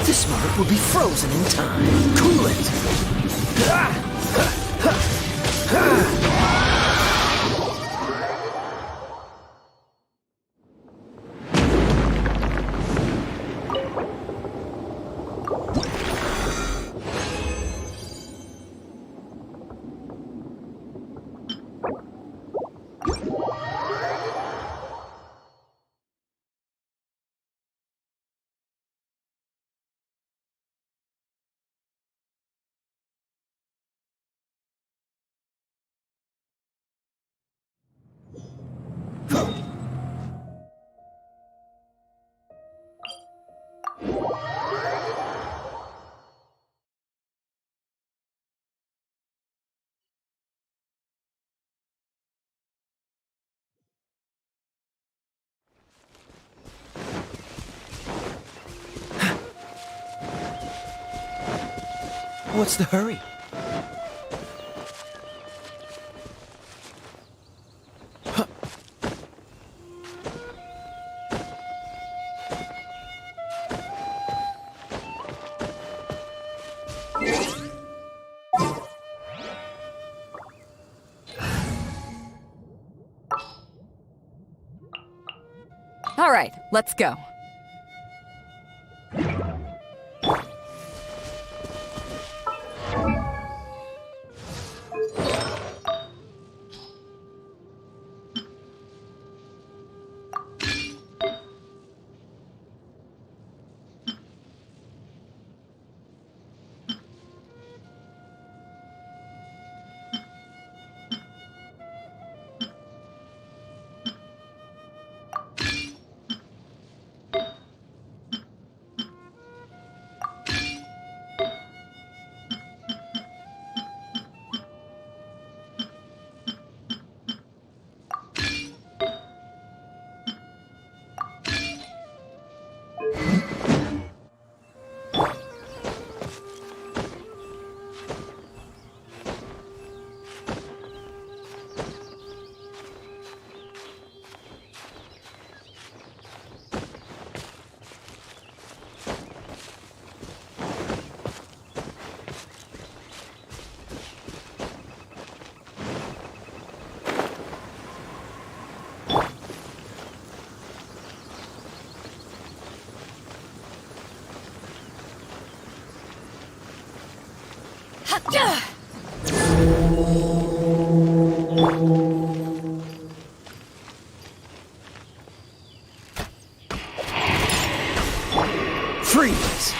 This moment will be frozen in time. Cool it! What's the hurry? All right, let's go. Freeze!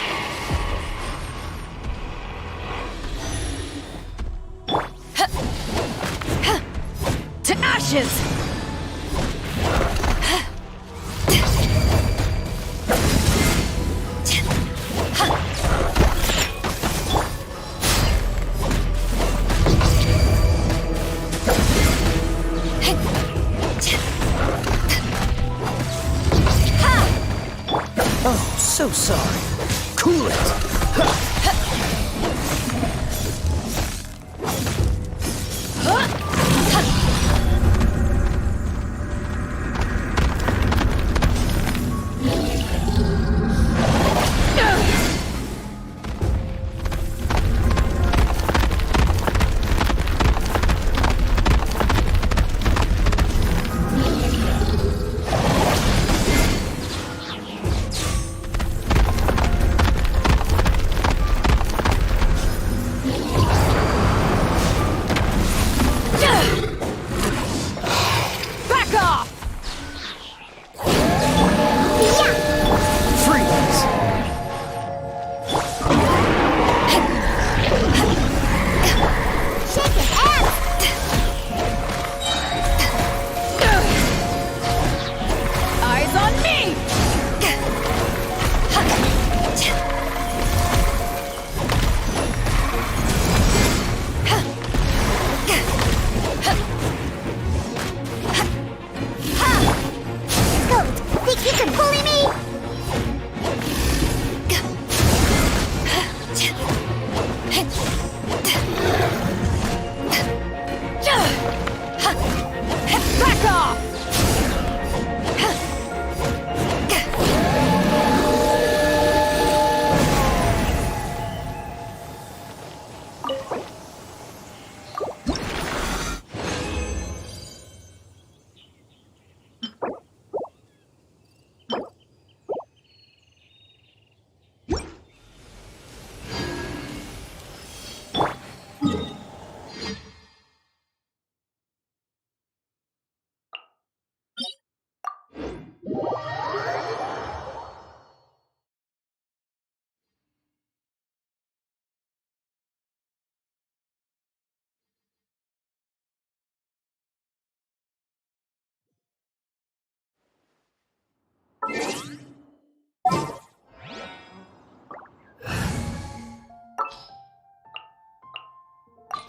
To ashes! Oh, so sorry. Cool it!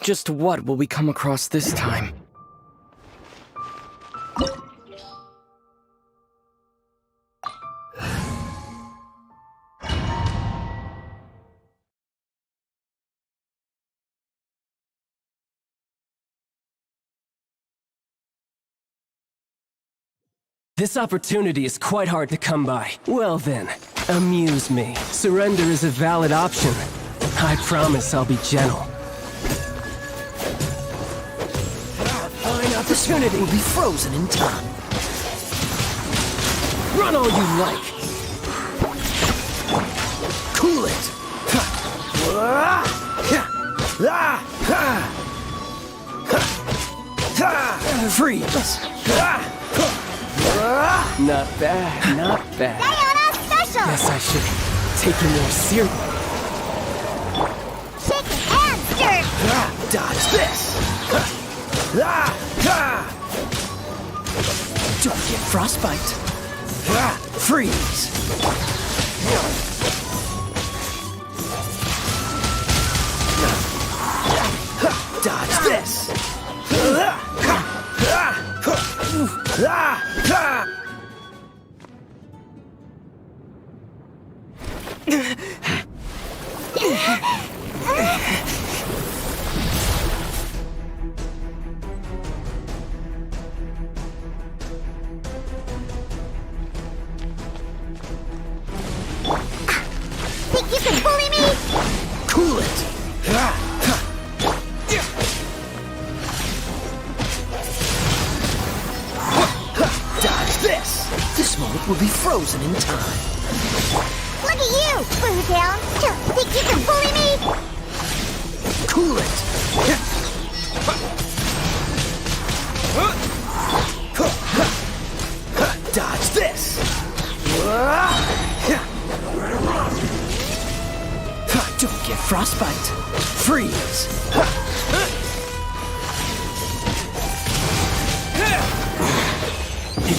Just what will we come across this time? This opportunity is quite hard to come by. Well then, amuse me. Surrender is a valid option. I promise I'll be gentle. Fine opportunity Will be frozen in time. Run all you like. Cool it. Freeze. Not bad, not bad. Special! Guess I should take you more seriously. Shake and stir! Dodge this. Don't get frostbite. Freeze. Dodge this. Think you can bully me? Cool it. Dodge this. This moment will be frozen in time. Look at you, Blue Down. Think you can bully me? Cool it. Dodge this. Don't get frostbite. Freeze.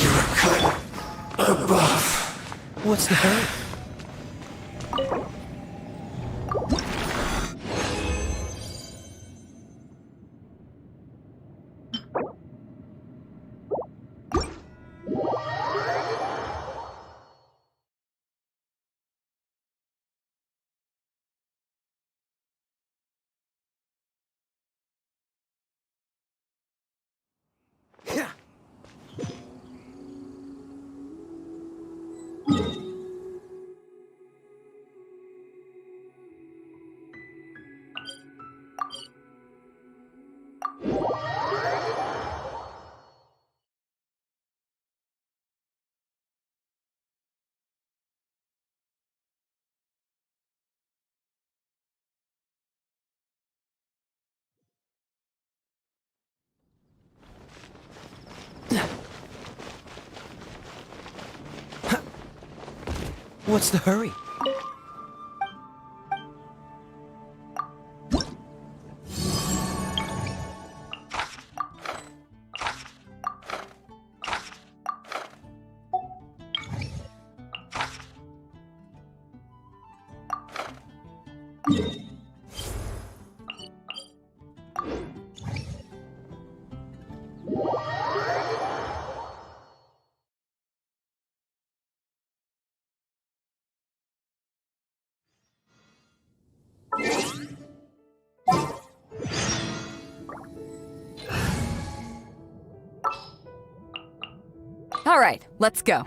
You're cut above. What's the hurry? What's the hurry? All right, let's go.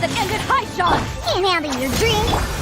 that ended high, Sean! Can't handle your dreams.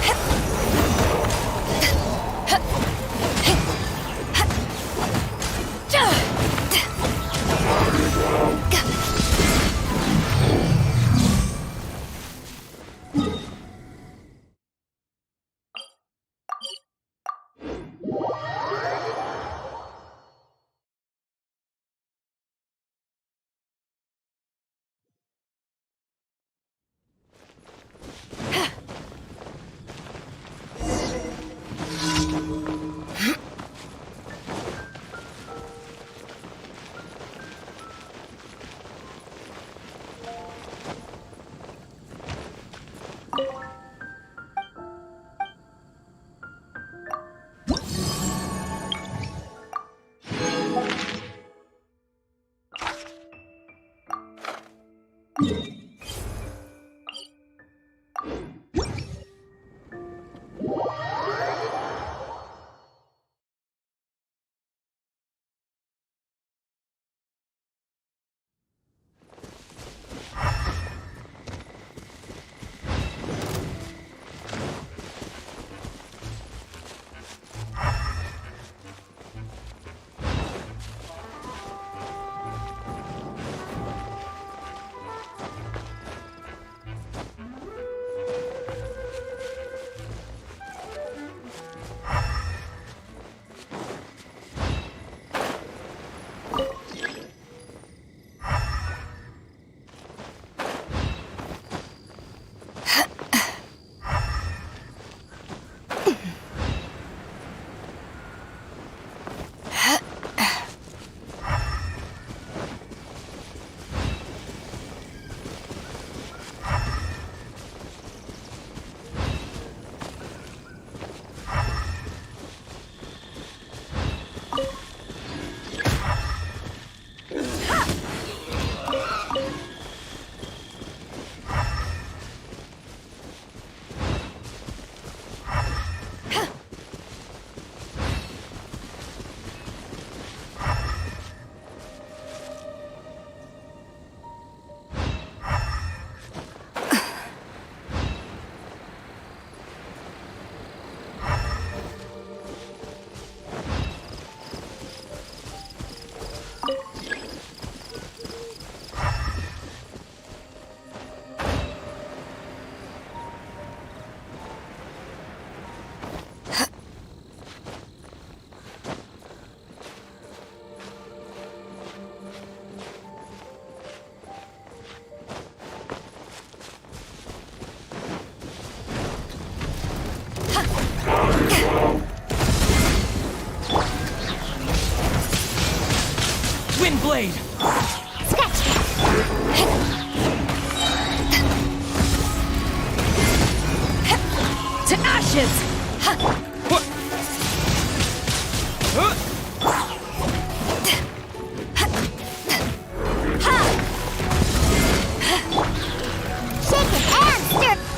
Blade! Scratch To ashes! Shake it and stir.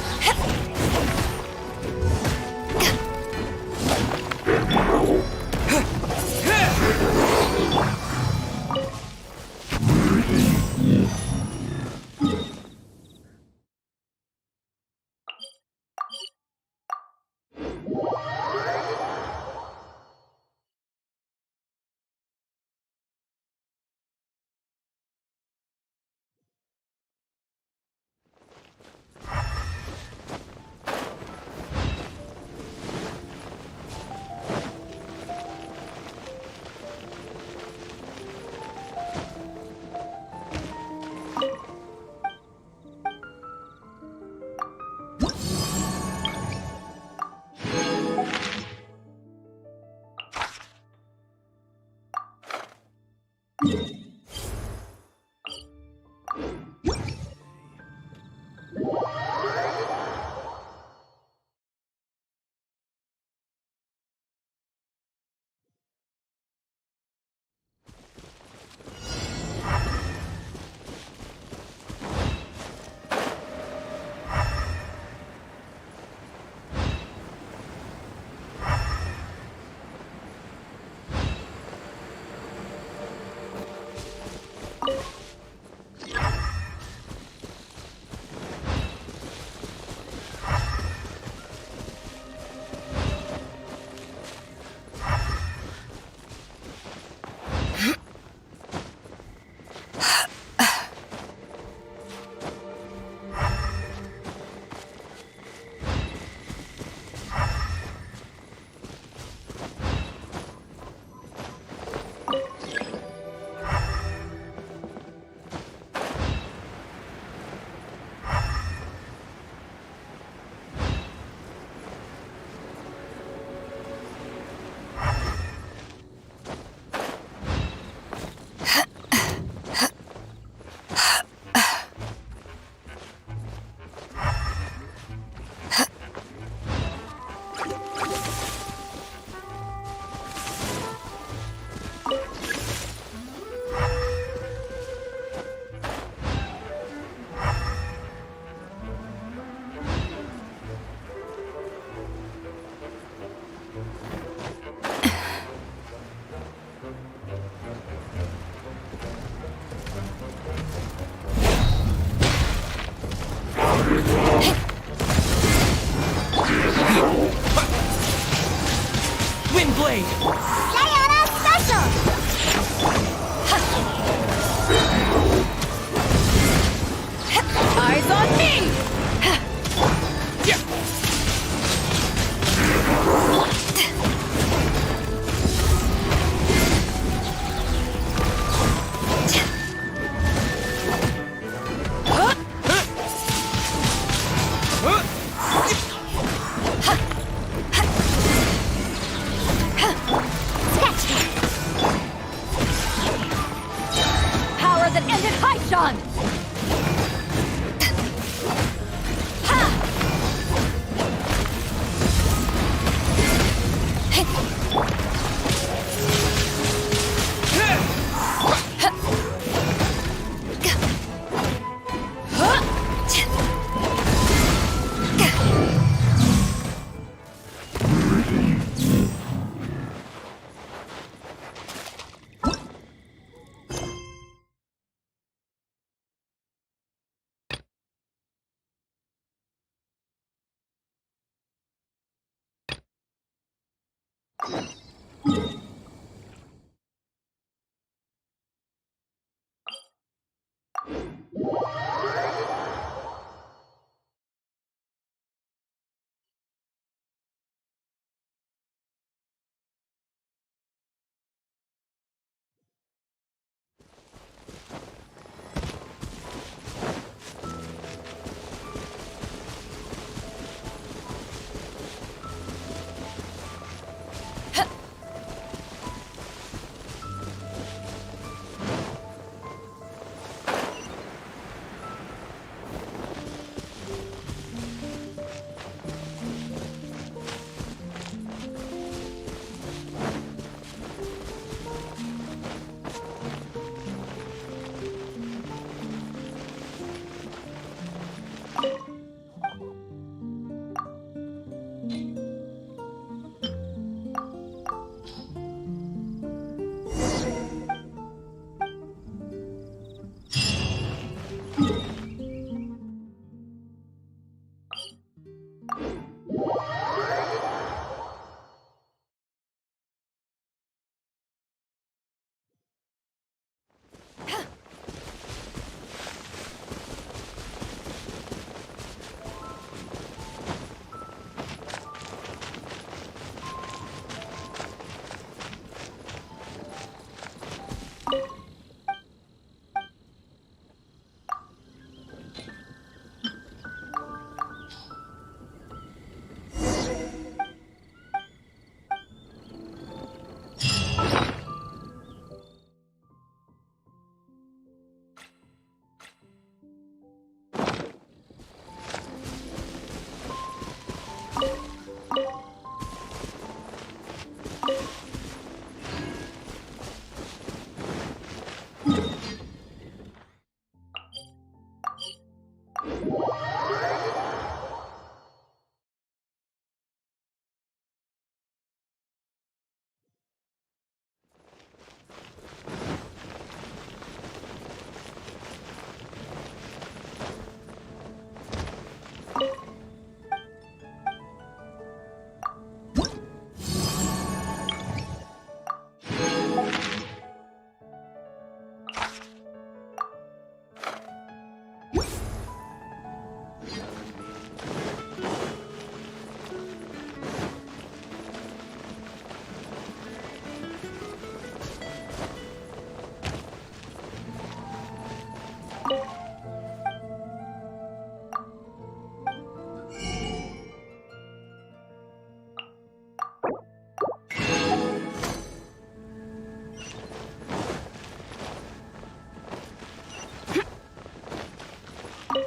Windblade! Diana Special! Eyes on me! Power that ended Haishan!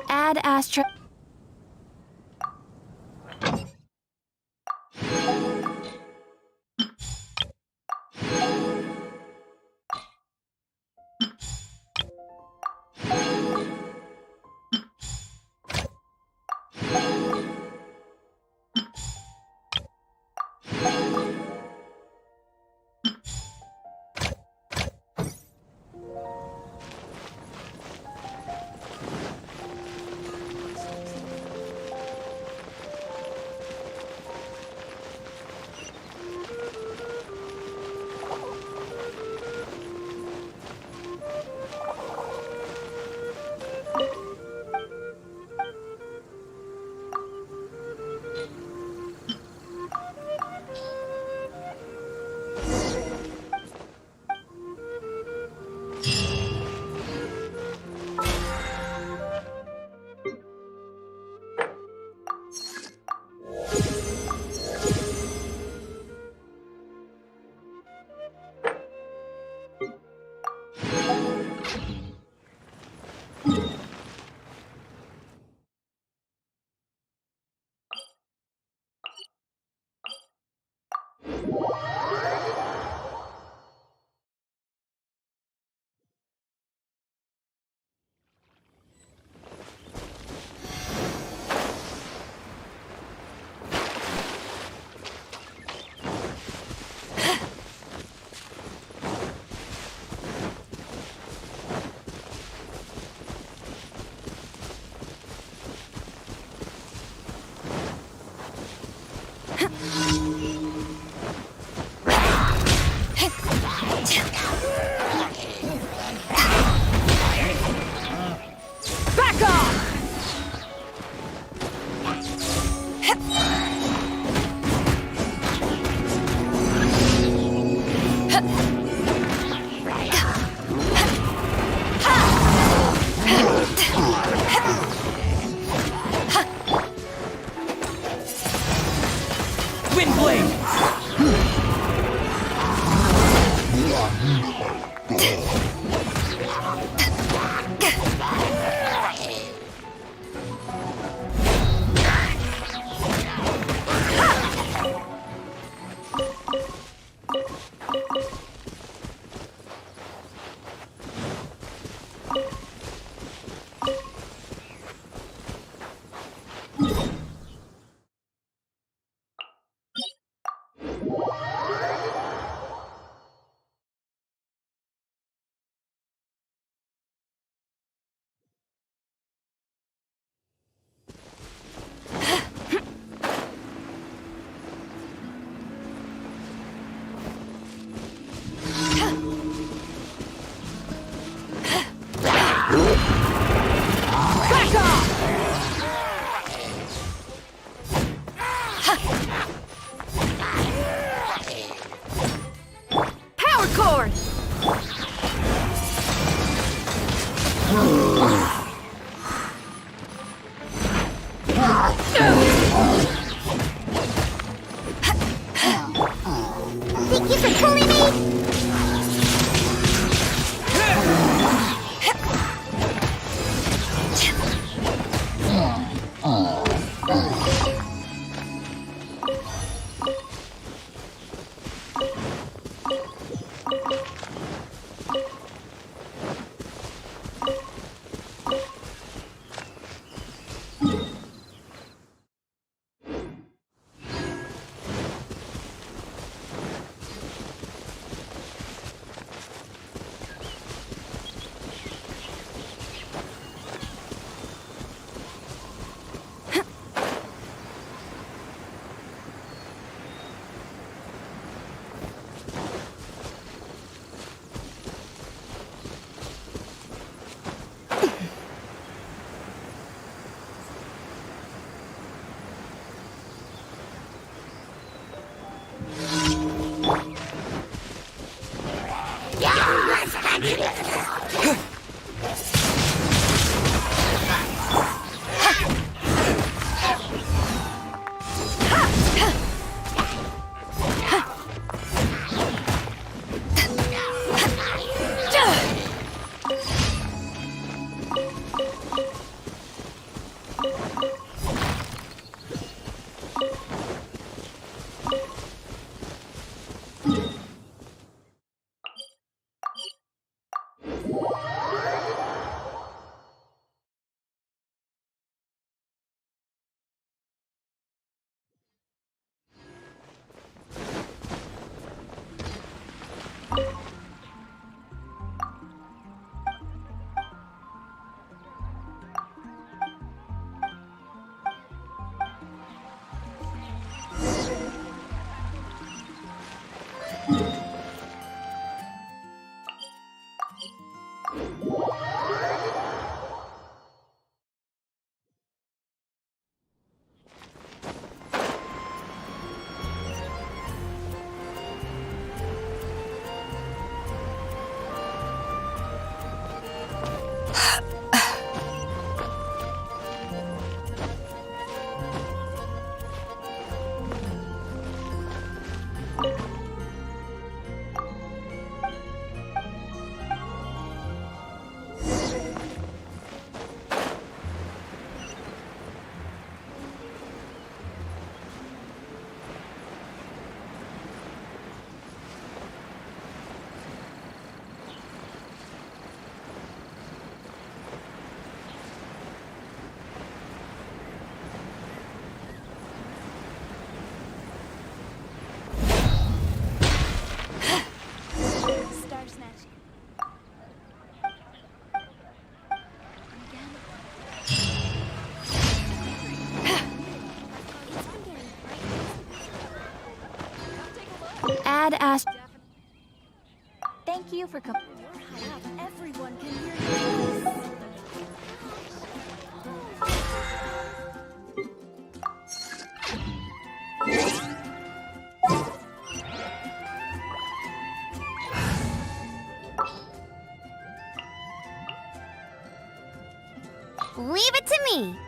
Add Astra. Windblade! Power cord! Think you can bully me? Add Ast. Thank you for coming. Everyone can hear you. me!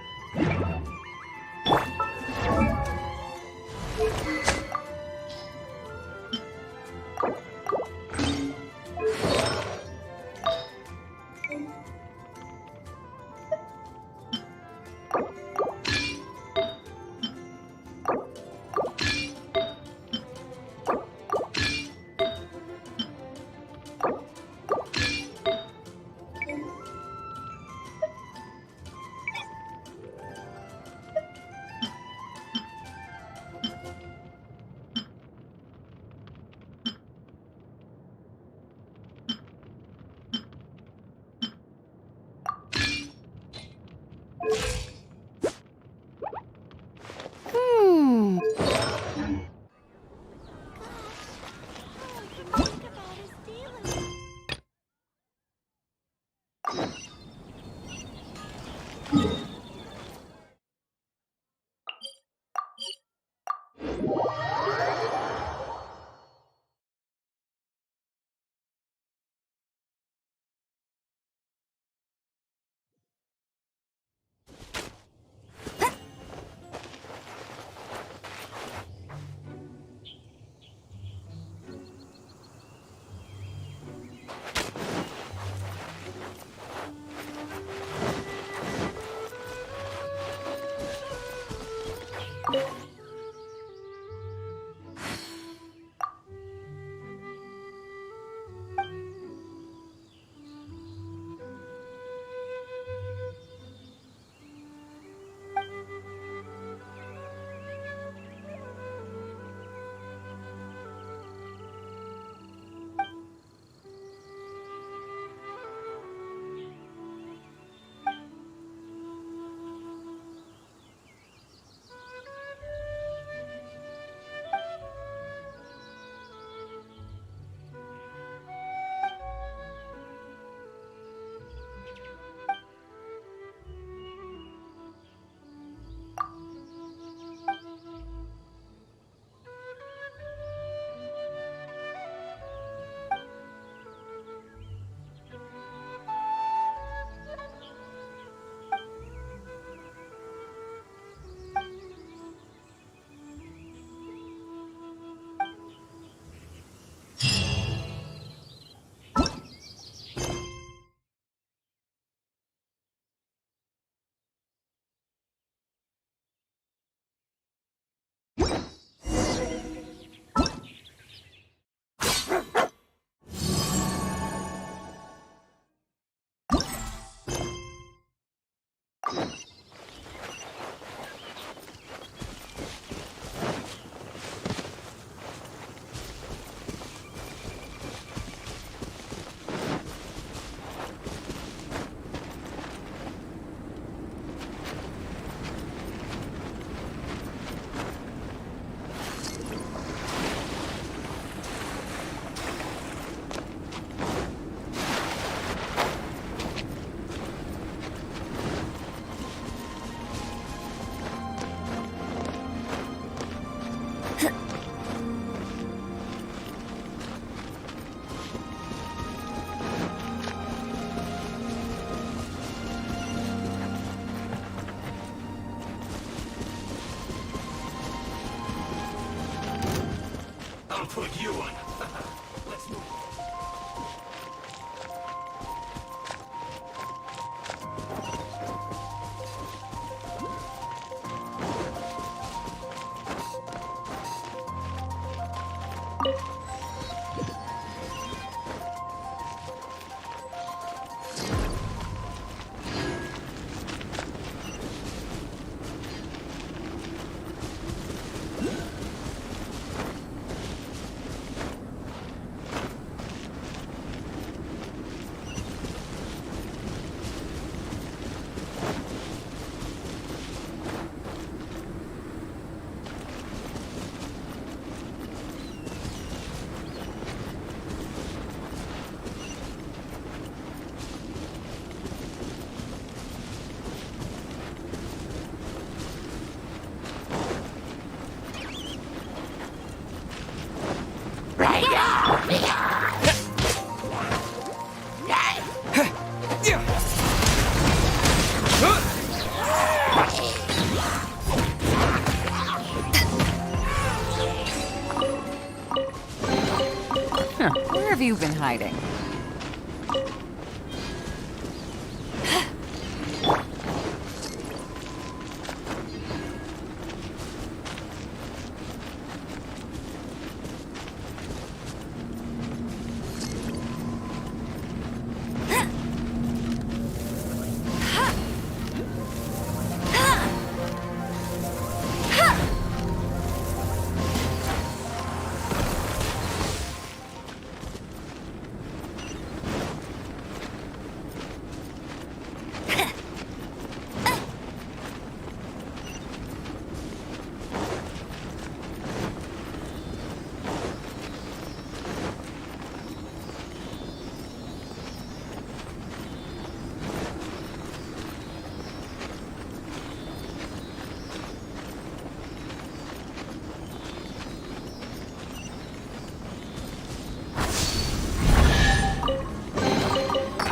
put you on. Let's move. have you been hiding?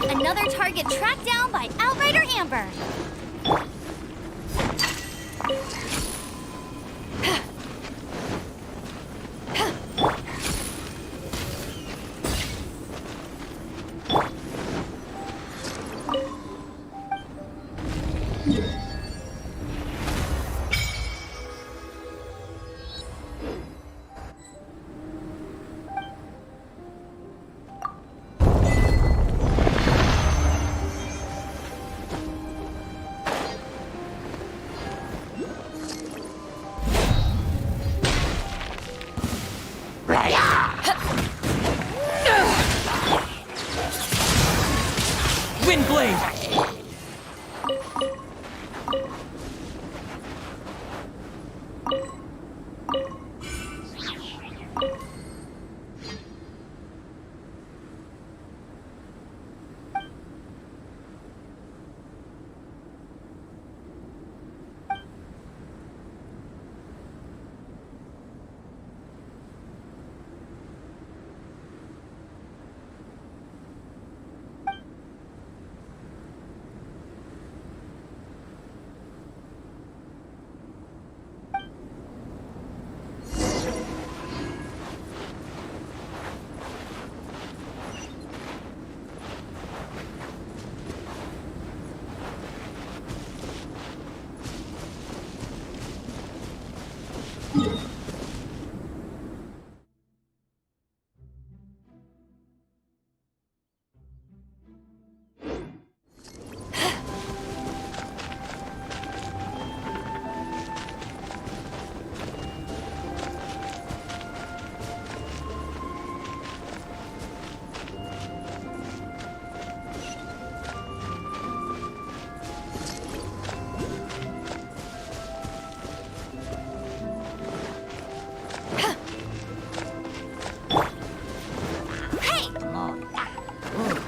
Another target tracked down by Outrider Amber. Windblade!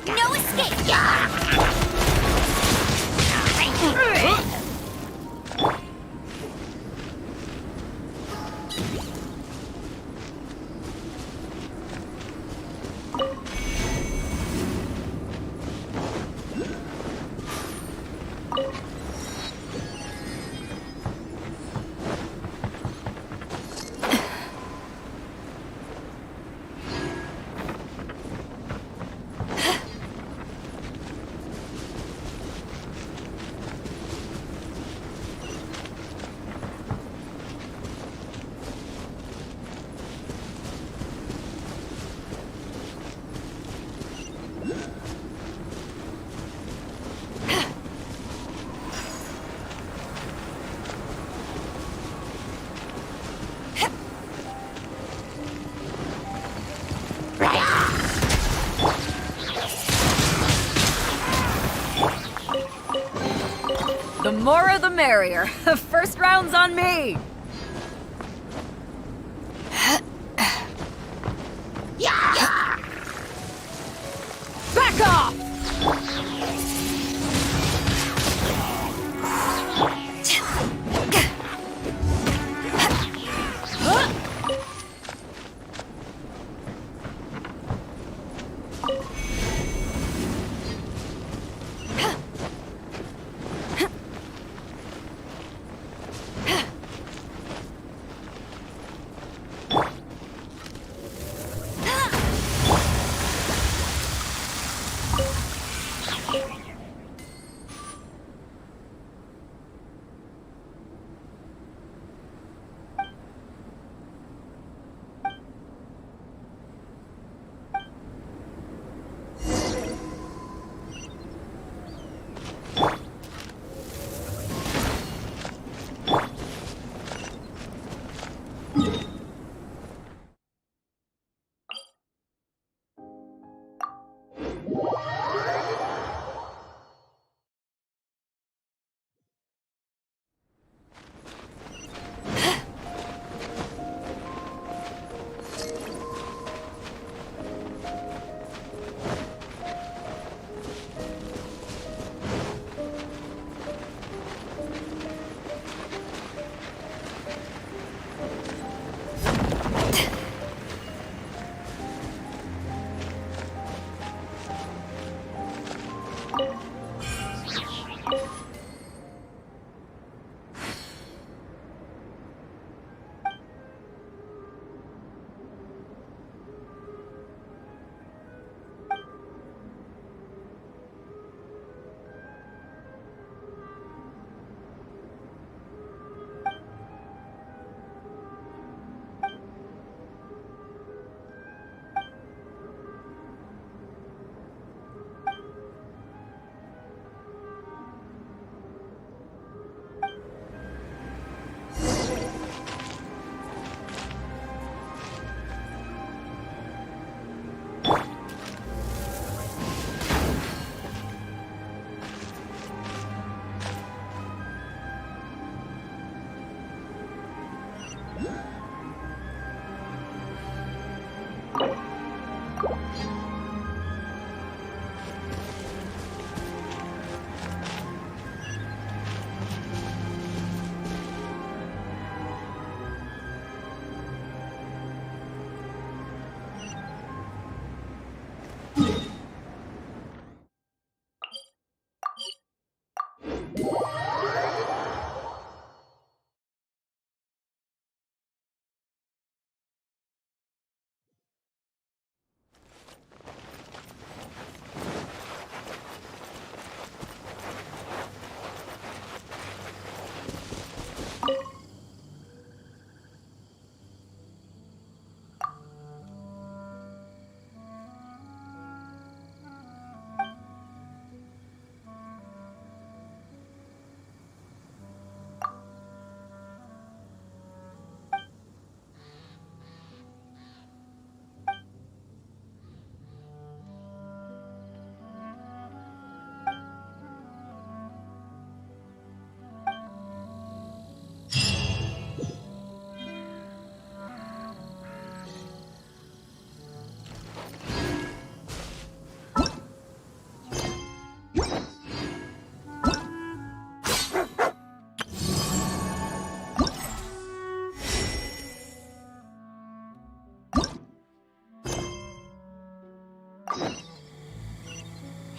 No escape! The more the merrier. First round's on me. Back off!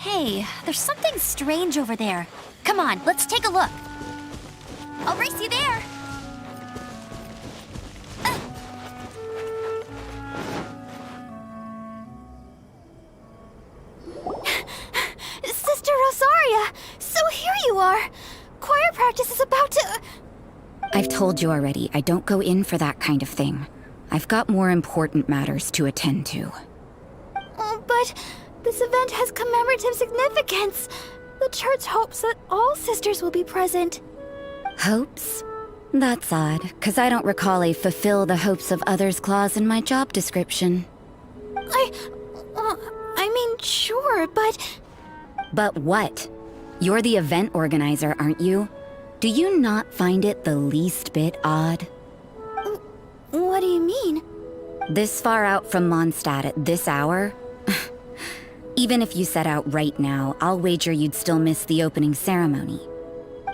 Hey, there's something strange over there. Come on, let's take a look. I'll race you there. Sister Rosaria, so here you are. Choir practice is about to... I've told you already, I don't go in for that kind of thing. I've got more important matters to attend to. Oh, but this event has commemorative significance. The church hopes that all sisters will be present. Hopes? That's odd, because I don't recall a fulfill the hopes of others clause in my job description. I mean, sure, but... But what? You're the event organizer, aren't you? Do you not find it the least bit odd? What do you mean? This far out from Mondstadt at this hour? Even if you set out right now, I'll wager you'd still miss the opening ceremony.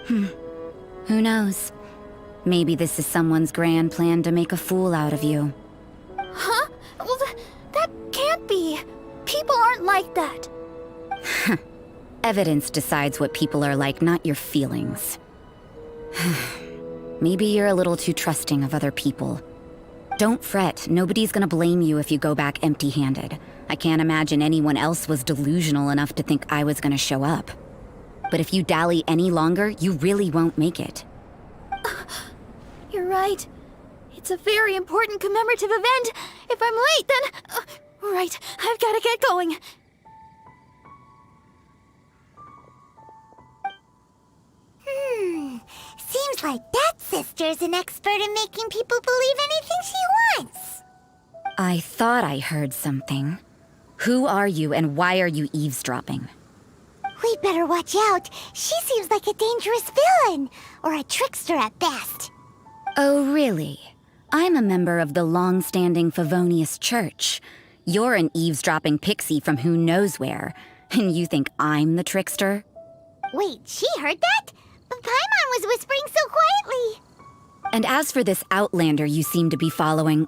Who knows? Maybe this is someone's grand plan to make a fool out of you. Huh? Well, that can't be. People aren't like that. Evidence decides what people are like, not your feelings. Maybe you're a little too trusting of other people. Don't fret, nobody's gonna blame you if you go back empty-handed. I can't imagine anyone else was delusional enough to think I was gonna show up. But if you dally any longer, you really won't make it. You're right. It's a very important commemorative event. If I'm late, then... right, I've gotta get going. Seems like that sister's an expert in making people believe anything she wants. I thought I heard something. Who are you and why are you eavesdropping? We'd better watch out. She seems like a dangerous villain, or a trickster at best. Oh, really? I'm a member of the long-standing Favonius Church. You're an eavesdropping pixie from who knows where, and you think I'm the trickster? Wait, she heard that? But Paimon was whispering so quietly. And as for this outlander you seem to be following...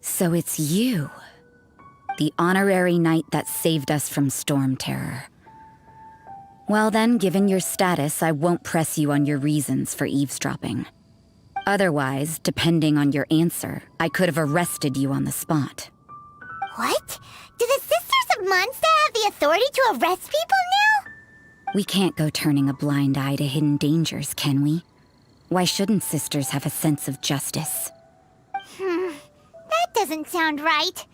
So it's you. The honorary knight that saved us from storm terror. Well then, given your status, I won't press you on your reasons for eavesdropping. Otherwise, depending on your answer, I could have arrested you on the spot. What? Do the Sisters of Mondstadt have the authority to arrest people now? We can't go turning a blind eye to hidden dangers, can we? Why shouldn't sisters have a sense of justice? That doesn't sound right.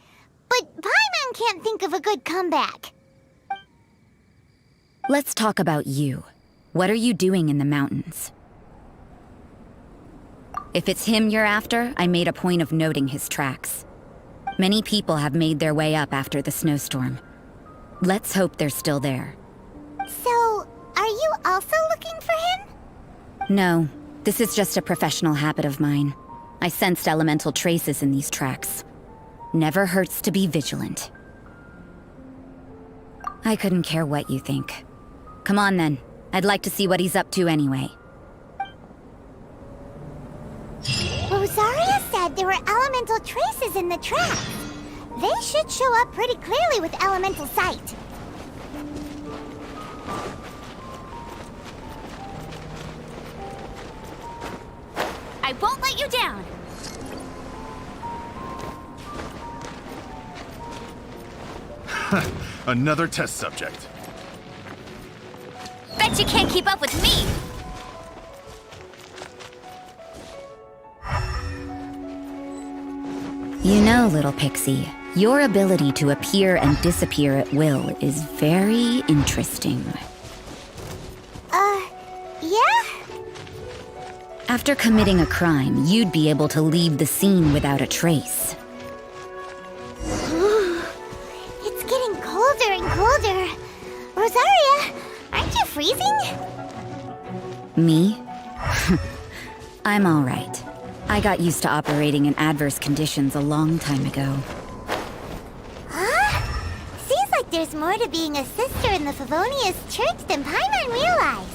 But Paimon can't think of a good comeback. Let's talk about you. What are you doing in the mountains? If it's him you're after, I made a point of noting his tracks. Many people have made their way up after the snowstorm. Let's hope they're still there. So, are you also looking for him? No, This is just a professional habit of mine. I sensed elemental traces in these tracks. Never hurts to be vigilant. I couldn't care what you think. Come on then. I'd like to see what he's up to anyway. Rosaria said there were elemental traces in the track. They should show up pretty clearly with elemental sight. I won't let you down. Another test subject. Bet you can't keep up with me. You know, little pixie, your ability to appear and disappear at will is very interesting. Yeah? After committing a crime, you'd be able to leave the scene without a trace. It's getting colder and colder. Rosaria, aren't you freezing? Me? I'm all right. I got used to operating in adverse conditions a long time ago. Huh? Seems like there's more to being a sister in the Favonius Church than Paimon realized.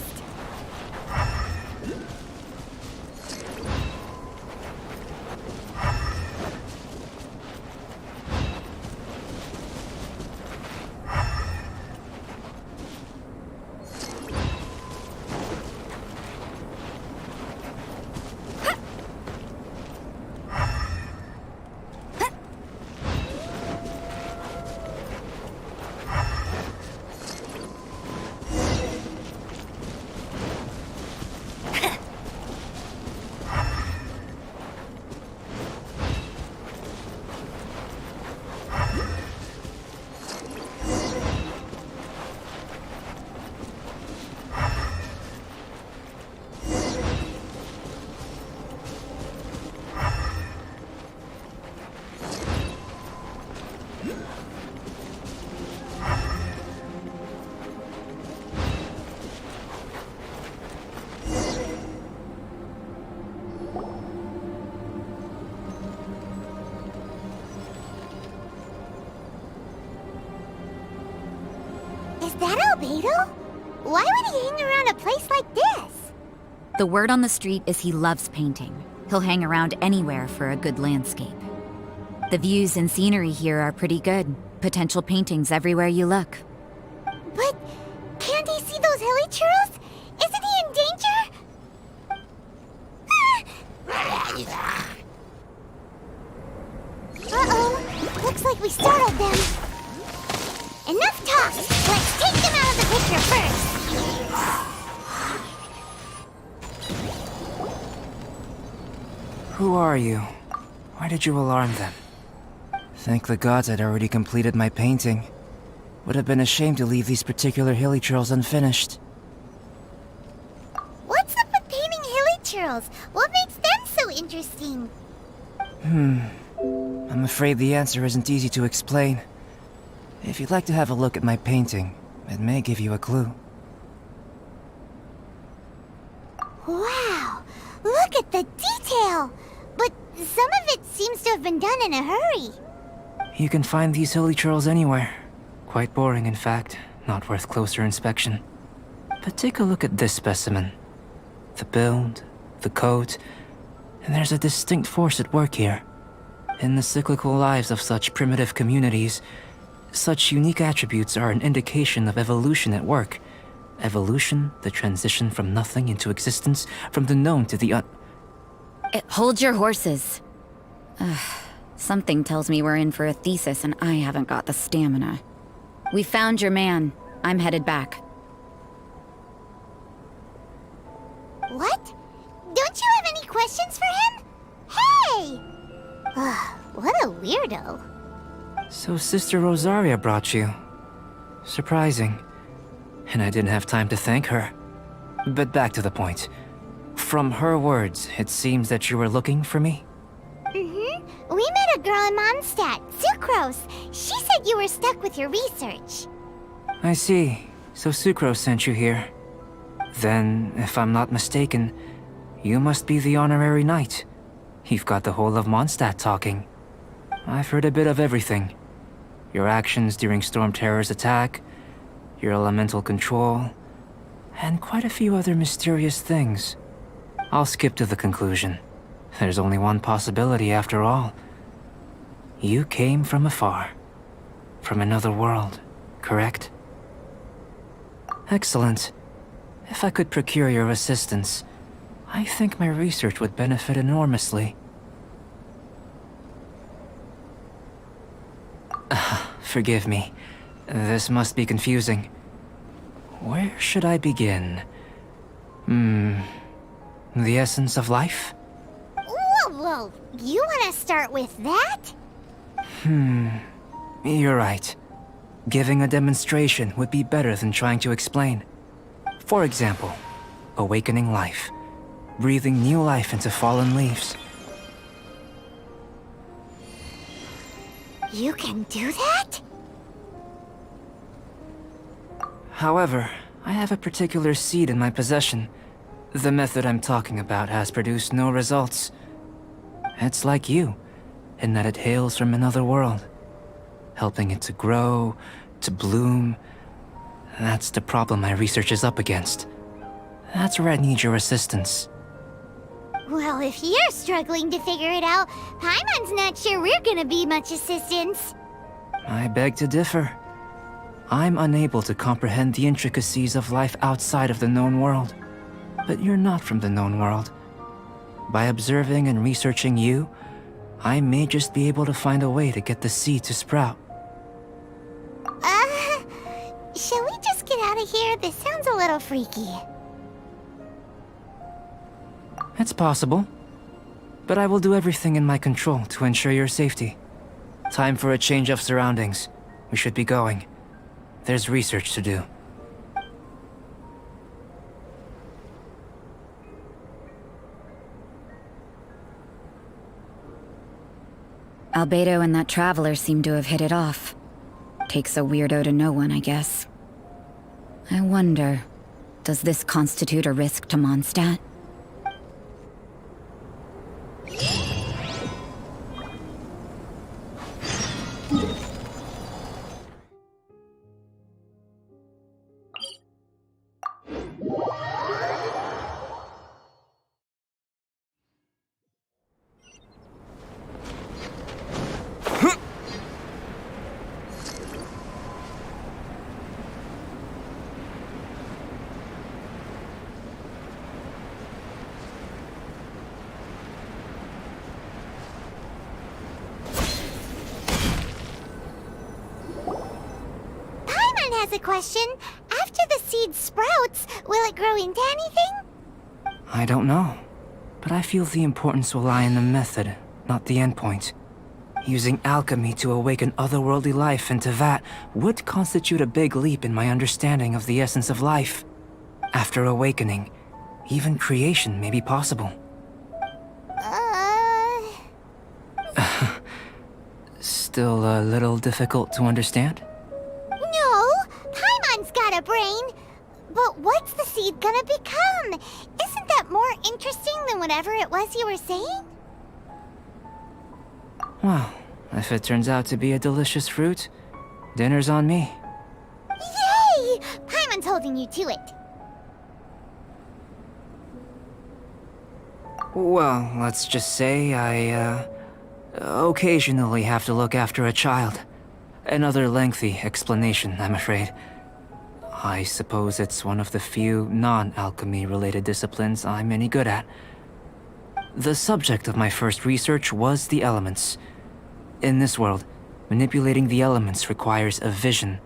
Is that Albedo? Why would he hang around a place like this? The word on the street is he loves painting. He'll hang around anywhere for a good landscape. The views and scenery here are pretty good. Potential paintings everywhere you look. But can't he see those hilly churros? Isn't he in danger? Uh-oh. Looks like we startled them. Enough talk. Let's take them out of the picture first. Who are you? Why did you alarm them? Thank the gods I'd already completed my painting. Would have been a shame to leave these particular hilly churls unfinished. What's up with painting hilly churls? What makes them so interesting? I'm afraid the answer isn't easy to explain. If you'd like to have a look at my painting, it may give you a clue. Wow! Look at the detail! But some of it seems to have been done in a hurry. You can find these hilly churls anywhere. Quite boring, in fact. Not worth closer inspection. But take a look at this specimen. The build, the coat, and there's a distinct force at work here. In the cyclical lives of such primitive communities, such unique attributes are an indication of evolution at work. Evolution, the transition from nothing into existence, from the known to the Hold your horses. Something tells me we're in for a thesis and I haven't got the stamina. We found your man. I'm headed back. What? Don't you have any questions for him? Hey! What a weirdo. So Sister Rosaria brought you. Surprising. And I didn't have time to thank her. But back to the point. From her words, it seems that you were looking for me? Mm-hmm. We met a girl in Mondstadt, Sucrose. She said you were stuck with your research. I see. So Sucrose sent you here. Then, if I'm not mistaken, You must be the honorary knight. You've got the whole of Mondstadt talking. I've heard a bit of everything. Your actions during Storm Terror's attack, your elemental control, and quite a few other mysterious things. I'll skip to the conclusion. There's only one possibility after all. You came from afar. From another world, correct? Excellent. If I could procure your assistance, I think my research would benefit enormously. Forgive me. This must be confusing. Where should I begin? The essence of life? Whoa, you wanna start with that? You're right. Giving a demonstration would be better than trying to explain. For example, awakening life. Breathing new life into fallen leaves. You can do that? However, I have a particular seed in my possession. The method I'm talking about has produced no results. It's like you, in that it hails from another world. Helping it to grow, to bloom. That's the problem my research is up against. That's where I need your assistance. Well, if you're struggling to figure it out, Paimon's not sure we're gonna be much assistance. I beg to differ. I'm unable to comprehend the intricacies of life outside of the known world. But you're not from the known world. By observing and researching you, I may just be able to find a way to get the seed to sprout. Shall we just get out of here? This sounds a little freaky. It's possible. But I will do everything in my control to ensure your safety. Time for a change of surroundings. We should be going. There's research to do. Albedo and that traveler seem to have hit it off. Takes a weirdo to know one, I guess. I wonder, does this constitute a risk to Mondstadt? Has a question. After the seed sprouts, will it grow into anything? I don't know. But I feel the importance will lie in the method, not the endpoint. Using alchemy to awaken otherworldly life into that would constitute a big leap in my understanding of the essence of life. After awakening, even creation may be possible. Still a little difficult to understand? No, Paimon's got a brain. But what's the seed gonna become? Isn't that more interesting than whatever it was you were saying? Well, if it turns out to be a delicious fruit, dinner's on me. Yay! Paimon's holding you to it. Well, let's just say I, occasionally have to look after a child. Another lengthy explanation, I'm afraid. I suppose it's one of the few non-alchemy related disciplines I'm any good at. The subject of my first research was the elements. In this world, manipulating the elements requires a vision.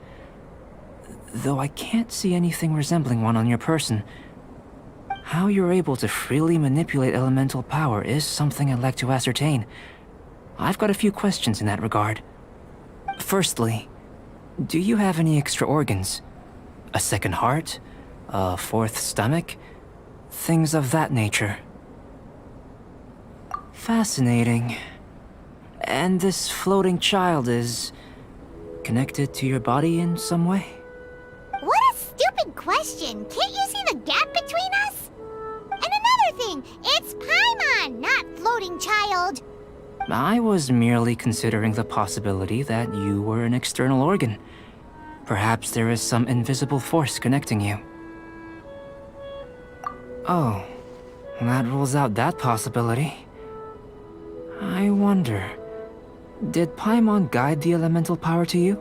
Though I can't see anything resembling one on your person. How you're able to freely manipulate elemental power is something I'd like to ascertain. I've got a few questions in that regard. Firstly, do you have any extra organs? A second heart? A fourth stomach? Things of that nature. Fascinating. And this floating child is connected to your body in some way? What a stupid question! Can't you see the gap between us? And another floating! It's Paimon, not floating child! I was merely considering the possibility that you were an external organ. Perhaps there is some invisible force connecting you. Oh, that rules out that possibility. I wonder, did Paimon guide the elemental power to you?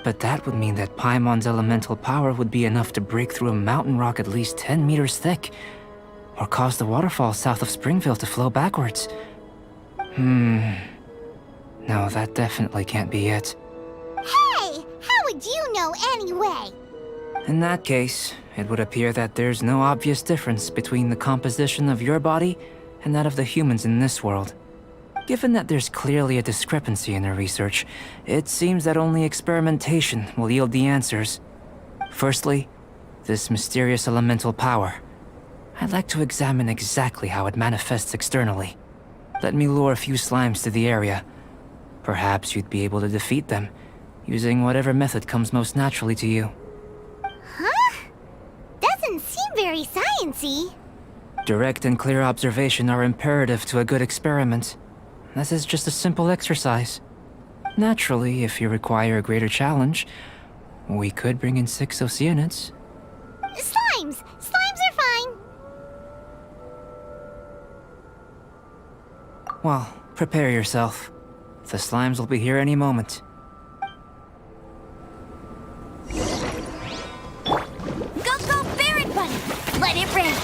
But that would mean that Paimon's elemental power would be enough to break through a mountain rock at least 10 meters thick, or cause the waterfall south of Springville to flow backwards. No, that definitely can't be it. Hey! How would you know anyway? In that case, it would appear that there's no obvious difference between the composition of your body and that of the humans in this world. Given that there's clearly a discrepancy in her research, it seems that only experimentation will yield the answers. Firstly, this mysterious elemental power. I'd like to examine exactly how it manifests externally. Let me lure a few slimes to the area. Perhaps you'd be able to defeat them, using whatever method comes most naturally to you. Huh? Doesn't seem very sciencey. Direct and clear observation are imperative to a good experiment. This is just a simple exercise. Naturally, if you require a greater challenge, we could bring in 6 Oceanids. Slimes! Slimes are fine! Well, prepare yourself. The slimes will be here any moment. Go, go, Barret Bunny! Let it rip!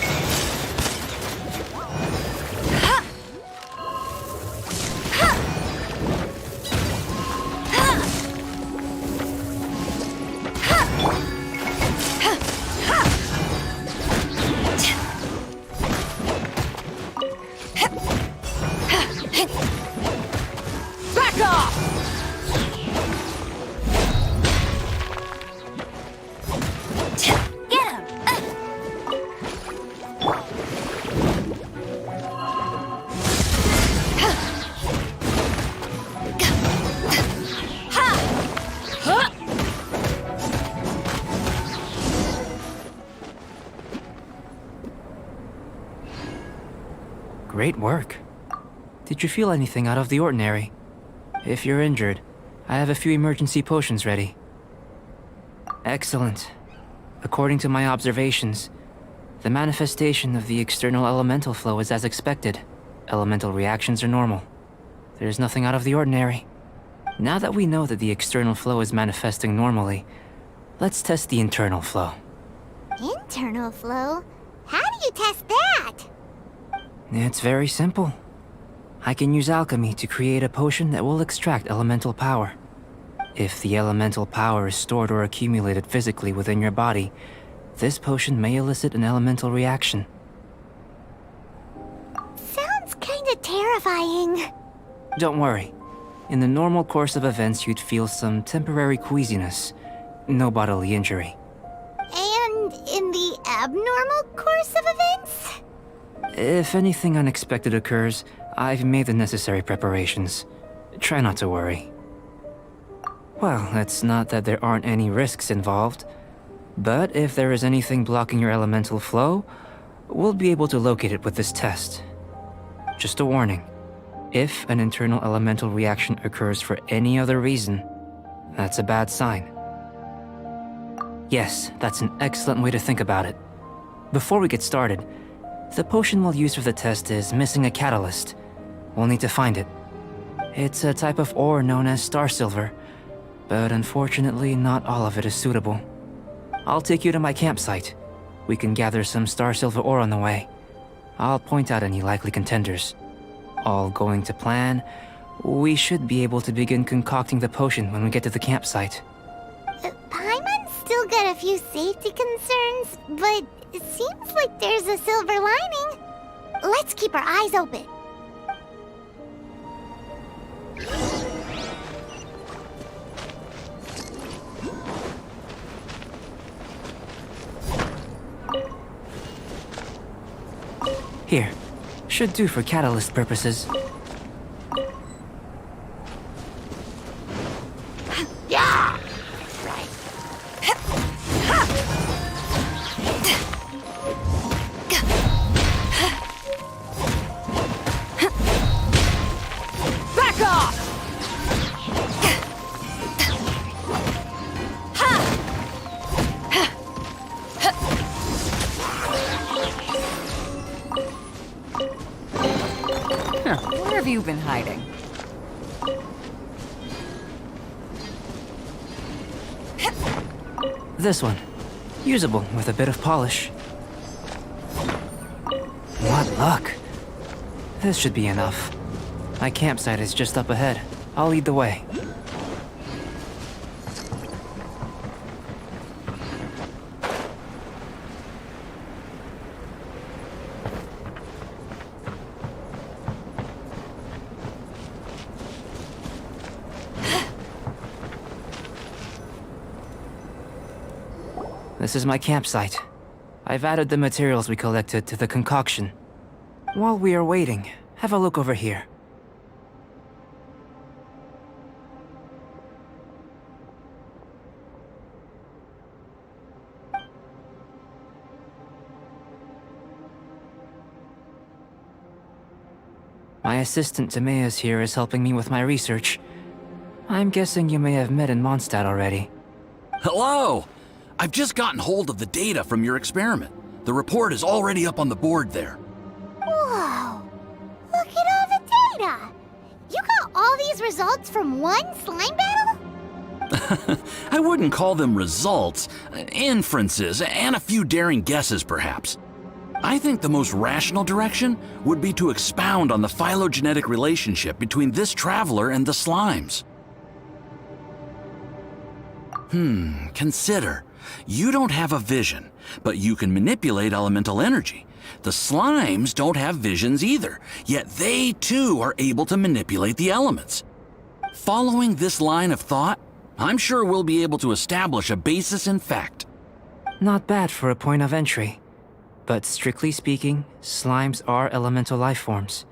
Ha! Ha! Ha! Ha! Ha! Ha! Back off! Get him! Great work. Did you feel anything out of the ordinary? If you're injured, I have a few emergency potions ready. Excellent. According to my observations, the manifestation of the external elemental flow is as expected. Elemental reactions are normal. There's nothing out of the ordinary. Now that we know that the external flow is manifesting normally, let's test the internal flow. Internal flow? How do you test that? It's very simple. I can use alchemy to create a potion that will extract elemental power. If the elemental power is stored or accumulated physically within your body, this potion may elicit an elemental reaction. Sounds kinda terrifying. Don't worry. In the normal course of events, you'd feel some temporary queasiness. No bodily injury. And in the abnormal course of events? If anything unexpected occurs, I've made the necessary preparations. Try not to worry. Well, it's not that there aren't any risks involved, but if there is anything blocking your elemental flow, we'll be able to locate it with this test. Just a warning. If an internal elemental reaction occurs for any other reason, that's a bad sign. Yes, that's an excellent way to think about it. Before we get started, the potion we'll use for the test is missing a catalyst. We'll need to find it. It's a type of ore known as star silver, but unfortunately not all of it is suitable. I'll take you to my campsite. We can gather some star silver ore on the way. I'll point out any likely contenders. All going to plan, we should be able to begin concocting the potion when we get to the campsite. Paimon's still got a few safety concerns, but it seems like there's a silver lining. Let's keep our eyes open. Here, should do for catalyst purposes. Yeah! have you been hiding? This one. Usable with a bit of polish. What luck. This should be enough. My campsite is just up ahead. I'll lead the way. This is my campsite. I've added the materials we collected to the concoction. While we are waiting, have a look over here. My assistant Timaeus here is helping me with my research. I'm guessing you may have met in Mondstadt already. Hello! I've just gotten hold of the data from your experiment. The report is already up on the board there. Whoa! Look at all the data! You got all these results from one slime battle? I wouldn't call them results, inferences, and a few daring guesses perhaps. I think the most rational direction would be to expound on the phylogenetic relationship between this traveler and the slimes. Consider. You don't have a vision, but you can manipulate elemental energy. The slimes don't have visions either, yet they too are able to manipulate the elements. Following this line of thought, I'm sure we'll be able to establish a basis in fact. Not bad for a point of entry. But strictly speaking, slimes are elemental life forms.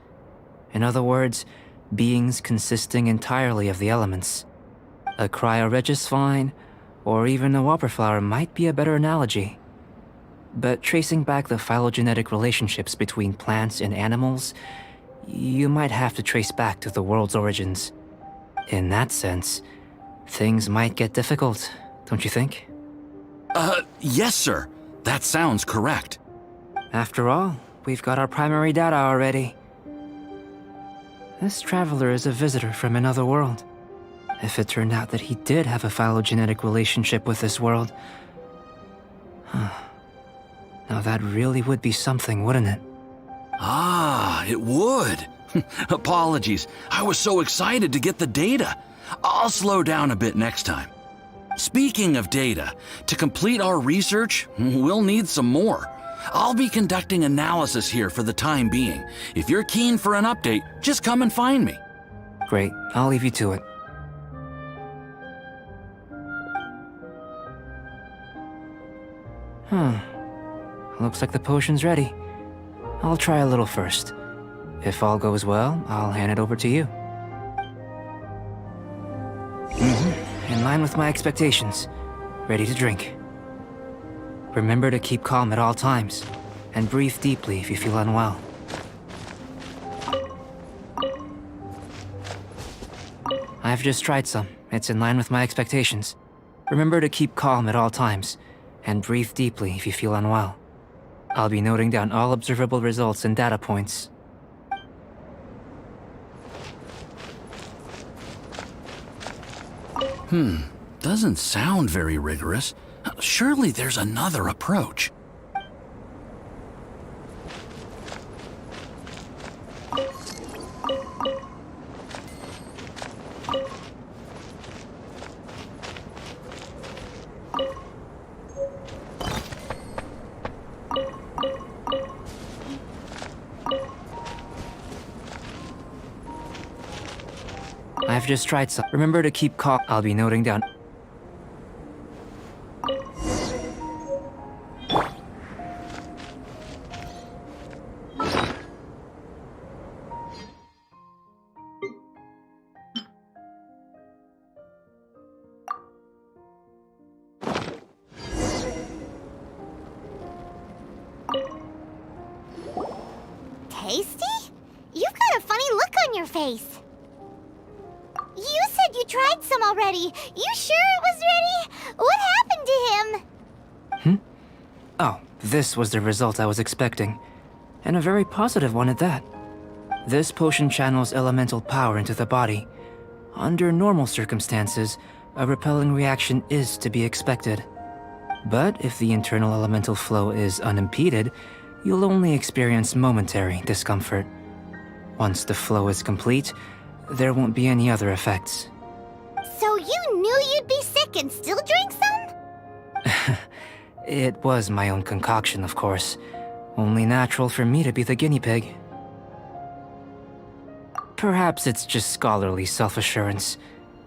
In other words, beings consisting entirely of the elements. A cryoregisvine, or even a whopperflower might be a better analogy. But tracing back the phylogenetic relationships between plants and animals, you might have to trace back to the world's origins. In that sense, things might get difficult, don't you think? Yes, sir. That sounds correct. After all, we've got our primary data already. This traveler is a visitor from another world. If it turned out that he did have a phylogenetic relationship with this world... Now that really would be something, wouldn't it? Ah, it would. Apologies. I was so excited to get the data. I'll slow down a bit next time. Speaking of data, to complete our research, we'll need some more. I'll be conducting analysis here for the time being. If you're keen for an update, just come and find me. Great, I'll leave you to it. Looks like the potion's ready. I'll try a little first. If all goes well, I'll hand it over to you. In line with my expectations. Ready to drink. Remember to keep calm at all times, and breathe deeply if you feel unwell. I've just tried some. It's in line with my expectations. Remember to keep calm at all times, and breathe deeply if you feel unwell. I'll be noting down all observable results and data points. Doesn't sound very rigorous. Surely there's another approach. I've just tried some. Remember to keep calm. I'll be noting down. Tasty? You've got a funny look on your face. You said you tried some already. You sure it was ready? What happened to him? Oh, this was the result I was expecting. And a very positive one at that. This potion channels elemental power into the body. Under normal circumstances, a repelling reaction is to be expected. But if the internal elemental flow is unimpeded, you'll only experience momentary discomfort. Once the flow is complete, there won't be any other effects. So you knew you'd be sick and still drank some? It was my own concoction, of course. Only natural for me to be the guinea pig. Perhaps it's just scholarly self-assurance,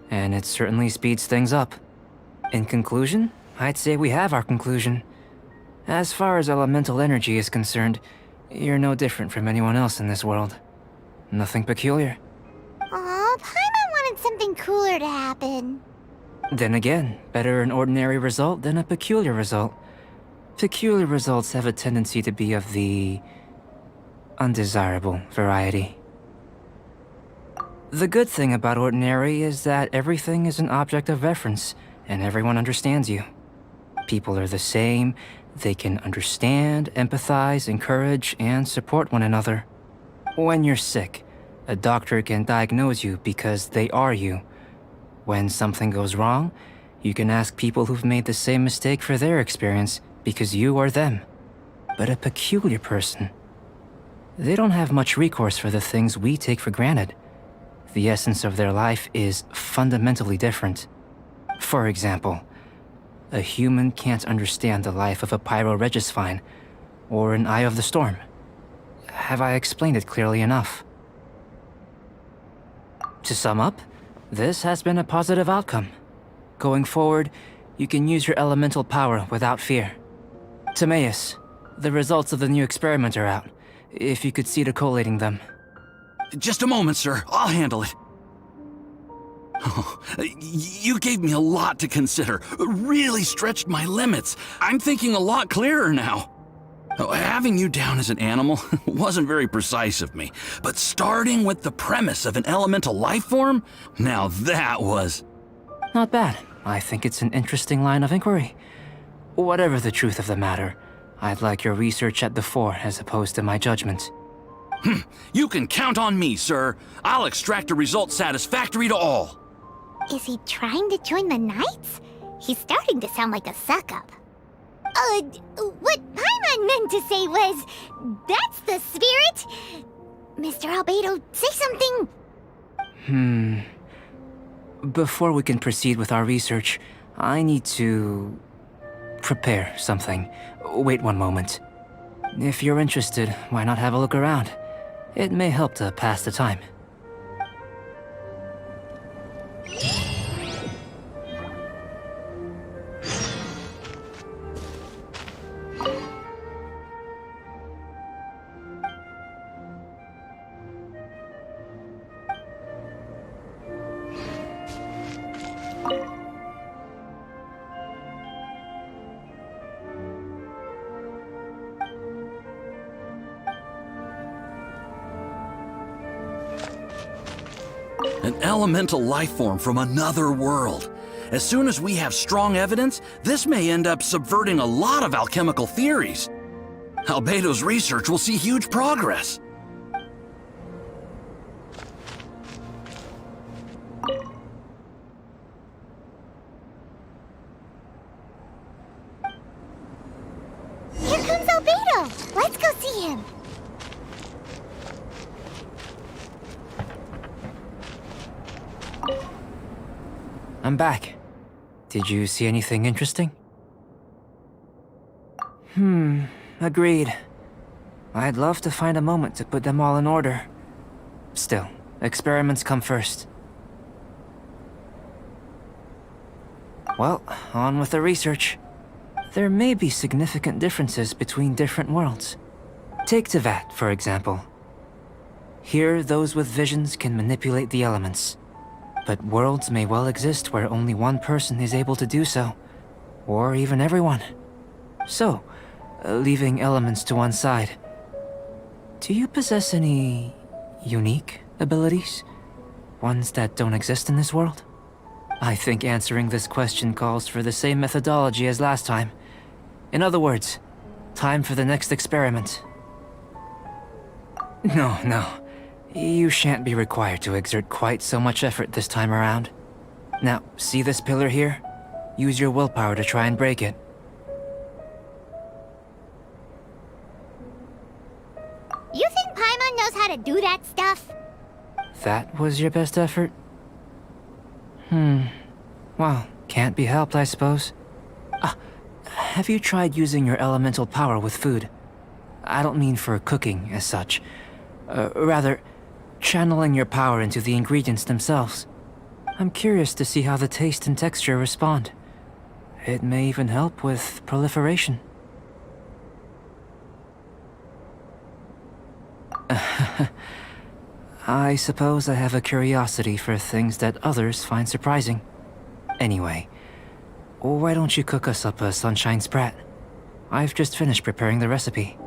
and it certainly speeds things up. In conclusion, I'd say we have our conclusion. As far as elemental energy is concerned, you're no different from anyone else in this world. Nothing peculiar. Aw, Paimon wanted something cooler to happen. Then again, better an ordinary result than a peculiar result. Peculiar results have a tendency to be of the undesirable variety. The good thing about ordinary is that everything is an object of reference, and everyone understands you. People are the same, they can understand, empathize, encourage, and support one another. When you're sick, a doctor can diagnose you because they are you. When something goes wrong, you can ask people who've made the same mistake for their experience because you are them. But a peculiar person, they don't have much recourse for the things we take for granted. The essence of their life is fundamentally different. For example, a human can't understand the life of a Pyro-Regisvine or an Eye of the Storm. Have I explained it clearly enough? To sum up, this has been a positive outcome. Going forward, you can use your elemental power without fear. Timaeus, the results of the new experiment are out. If you could see to collating them. Just a moment, sir. I'll handle it. Oh, you gave me a lot to consider. Really stretched my limits. I'm thinking a lot clearer now. Having you down as an animal wasn't very precise of me, but starting with the premise of an elemental life form, now that was... Not bad. I think it's an interesting line of inquiry. Whatever the truth of the matter, I'd like your research at the fore as opposed to my judgment. You can count on me, sir. I'll extract a result satisfactory to all. Is he trying to join the Knights? He's starting to sound like a suck-up. What Paimon meant to say was, that's the spirit. Mr. Albedo, say something. Before we can proceed with our research, I need to prepare something. Wait one moment. If you're interested, why not have a look around? It may help to pass the time. An elemental life form from another world. As soon as we have strong evidence, this may end up subverting a lot of alchemical theories. Albedo's research will see huge progress. Here comes Albedo. Let's go see him. I'm back. Did you see anything interesting? Agreed. I'd love to find a moment to put them all in order. Still, experiments come first. Well, on with the research. There may be significant differences between different worlds. Take Tevat, for example. Here, those with visions can manipulate the elements. But worlds may well exist where only one person is able to do so. Or even everyone. So, leaving elements to one side, do you possess any unique abilities? Ones that don't exist in this world? I think answering this question calls for the same methodology as last time. In other words, time for the next experiment. No. You shan't be required to exert quite so much effort this time around. Now, see this pillar here? Use your willpower to try and break it. You think Paimon knows how to do that stuff? That was your best effort? Well, can't be helped, I suppose. Have you tried using your elemental power with food? I don't mean for cooking, as such. Rather, channeling your power into the ingredients themselves. I'm curious to see how the taste and texture respond. It may even help with proliferation. I suppose I have a curiosity for things that others find surprising. Anyway, why don't you cook us up a sunshine sprat? I've just finished preparing the recipe.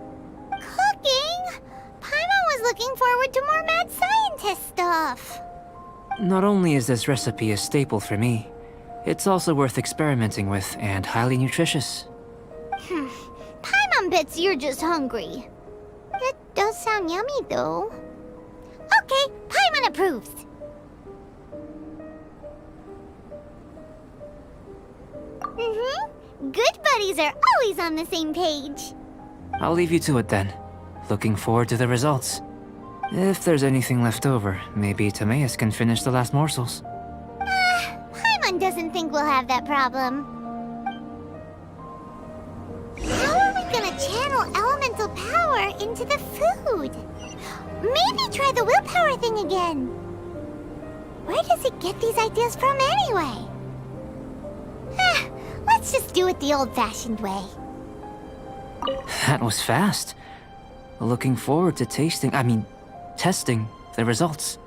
Cooking? Paimon was looking forward to more mad scientist stuff. Not only is this recipe a staple for me, it's also worth experimenting with and highly nutritious. Paimon bets you're just hungry. That does sound yummy, though. Okay, Paimon approves. Good buddies are always on the same page. I'll leave you to it then. Looking forward to the results. If there's anything left over, maybe Timaeus can finish the last morsels. Paimon doesn't think we'll have that problem. How are we gonna channel elemental power into the food? Maybe try the willpower thing again. Where does it get these ideas from anyway? Let's just do it the old-fashioned way. That was fast. Looking forward to testing the results.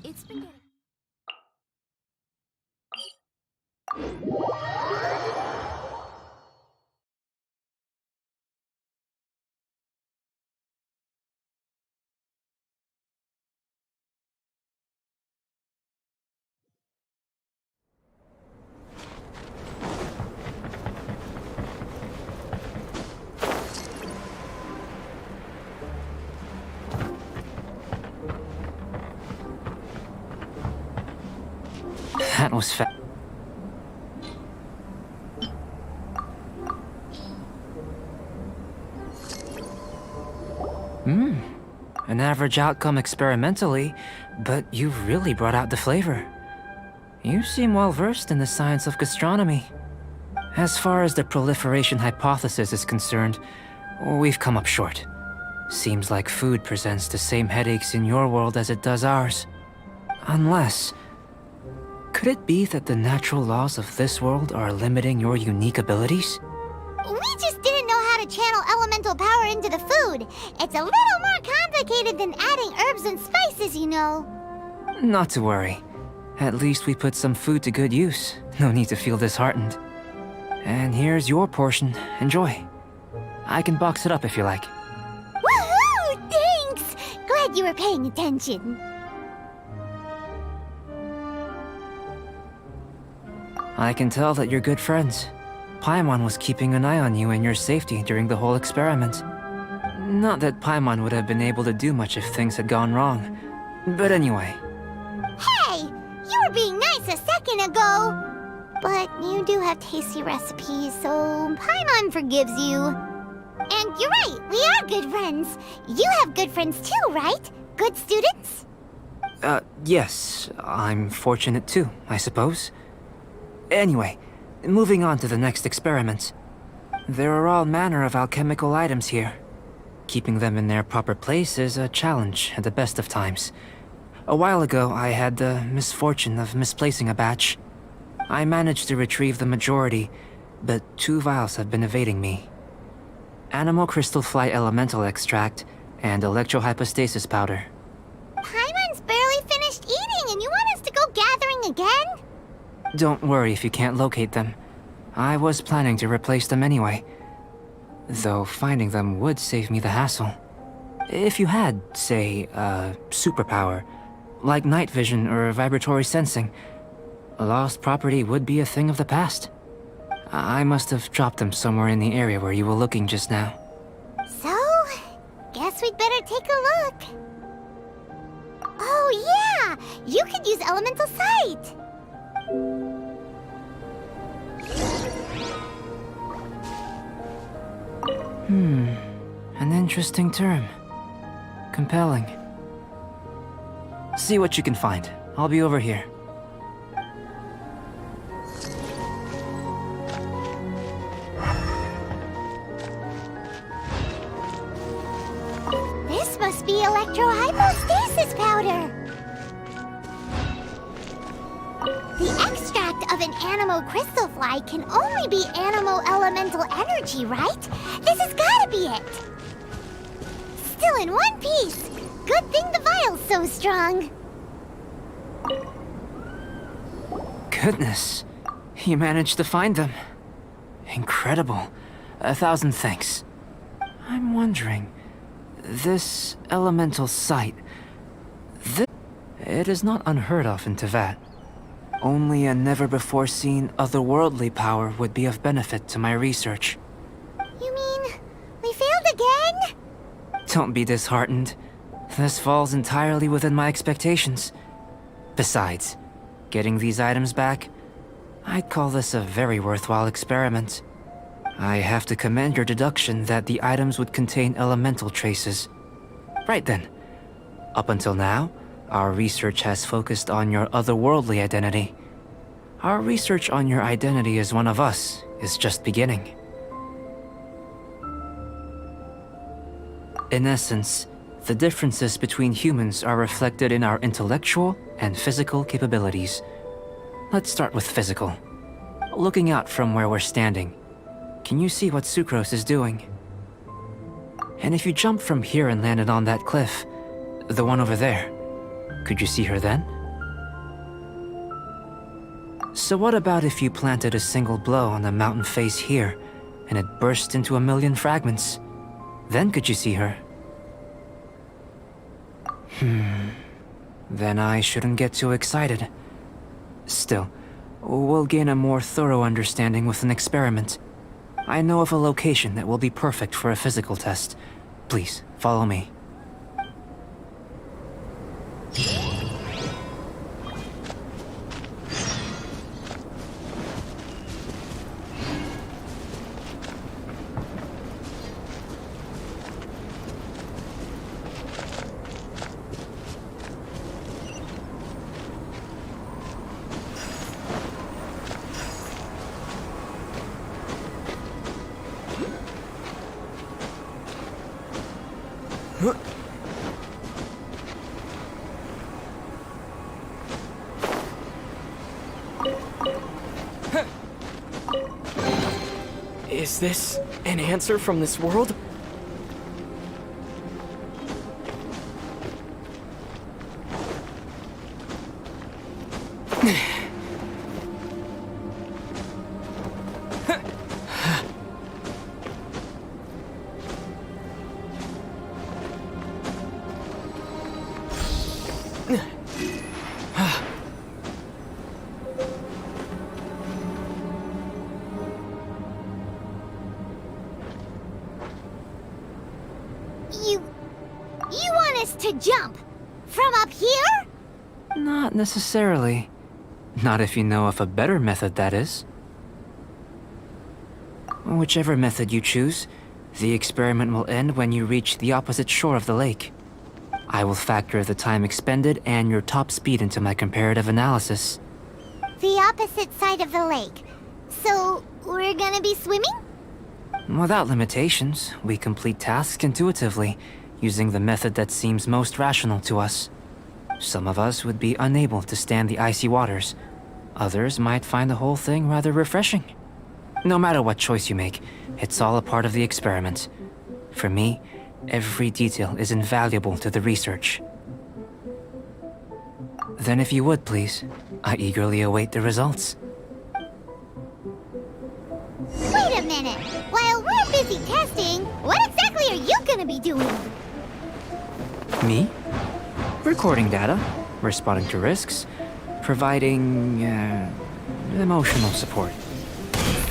It's been getting... That was an average outcome experimentally, but you've really brought out the flavor. You seem well versed in the science of gastronomy. As far as the proliferation hypothesis is concerned, we've come up short. Seems like food presents the same headaches in your world as it does ours. Unless... could it be that the natural laws of this world are limiting your unique abilities? We just didn't know how to channel elemental elemental power into the food. It's a little more complicated than adding herbs and spices, you know. Not to worry. At least we put some food to good use. No need to feel disheartened. And here's your portion. Enjoy. I can box it up if you like. Woohoo! Thanks! Glad you were paying attention. I can tell that you're good friends. Paimon was keeping an eye on you and your safety during the whole experiment. Not that Paimon would have been able to do much if things had gone wrong. But anyway. Hey! You were being nice a second ago! But you do have tasty recipes, so Paimon forgives you. And you're right, we are good friends. You have good friends too, right? Good students? Yes. I'm fortunate too, I suppose. Anyway, moving on to the next experiment. There are all manner of alchemical items here. Keeping them in their proper place is a challenge at the best of times. A while ago, I had the misfortune of misplacing a batch. I managed to retrieve the majority, but 2 vials have been evading me. Animal crystal fly elemental extract and electrohypostasis powder. Paimon's barely finished eating and you want us to go gathering again? Don't worry if you can't locate them. I was planning to replace them anyway. Though finding them would save me the hassle. If you had, say, a superpower, like night vision or vibratory sensing, lost property would be a thing of the past. I must have dropped them somewhere in the area where you were looking just now. So, guess we'd better take a look. Oh yeah! You could use elemental sight! An interesting term. Compelling. See what you can find. I'll be over here. This must be electrohypostasis powder! The extract of an animal crystal fly can only be animal elemental energy, right? This has gotta be it! Still in one piece! Good thing the vial's so strong! Goodness. You managed to find them. Incredible. 1,000 thanks. I'm wondering... This elemental sight... It is not unheard of in Teyvat. Only a never-before-seen otherworldly power would be of benefit to my research. You mean, we failed again? Don't be disheartened. This falls entirely within my expectations. Besides, getting these items back, I'd call this a very worthwhile experiment. I have to commend your deduction that the items would contain elemental traces. Right then. Up until now, our research has focused on your otherworldly identity. Our research on your identity as one of us is just beginning. In essence, the differences between humans are reflected in our intellectual and physical capabilities. Let's start with physical. Looking out from where we're standing, can you see what Sucrose is doing? And if you jumped from here and landed on that cliff, the one over there, could you see her then? So what about if you planted a single blow on the mountain face here, and it burst into 1,000,000 fragments? Then could you see her? Then I shouldn't get too excited. Still, we'll gain a more thorough understanding with an experiment. I know of a location that will be perfect for a physical test. Please, follow me. Is this an answer from this world? You want us to jump? From up here? Not necessarily. Not if you know of a better method, that is. Whichever method you choose, the experiment will end when you reach the opposite shore of the lake. I will factor the time expended and your top speed into my comparative analysis. The opposite side of the lake. So, we're gonna be swimming? Without limitations, we complete tasks intuitively, using the method that seems most rational to us. Some of us would be unable to stand the icy waters. Others might find the whole thing rather refreshing. No matter what choice you make, it's all a part of the experiment. For me, every detail is invaluable to the research. Then if you would, please, I eagerly await the results. Wait a minute! While we're busy testing, what exactly are you gonna be doing? Me? Recording data, responding to risks, providing, emotional support.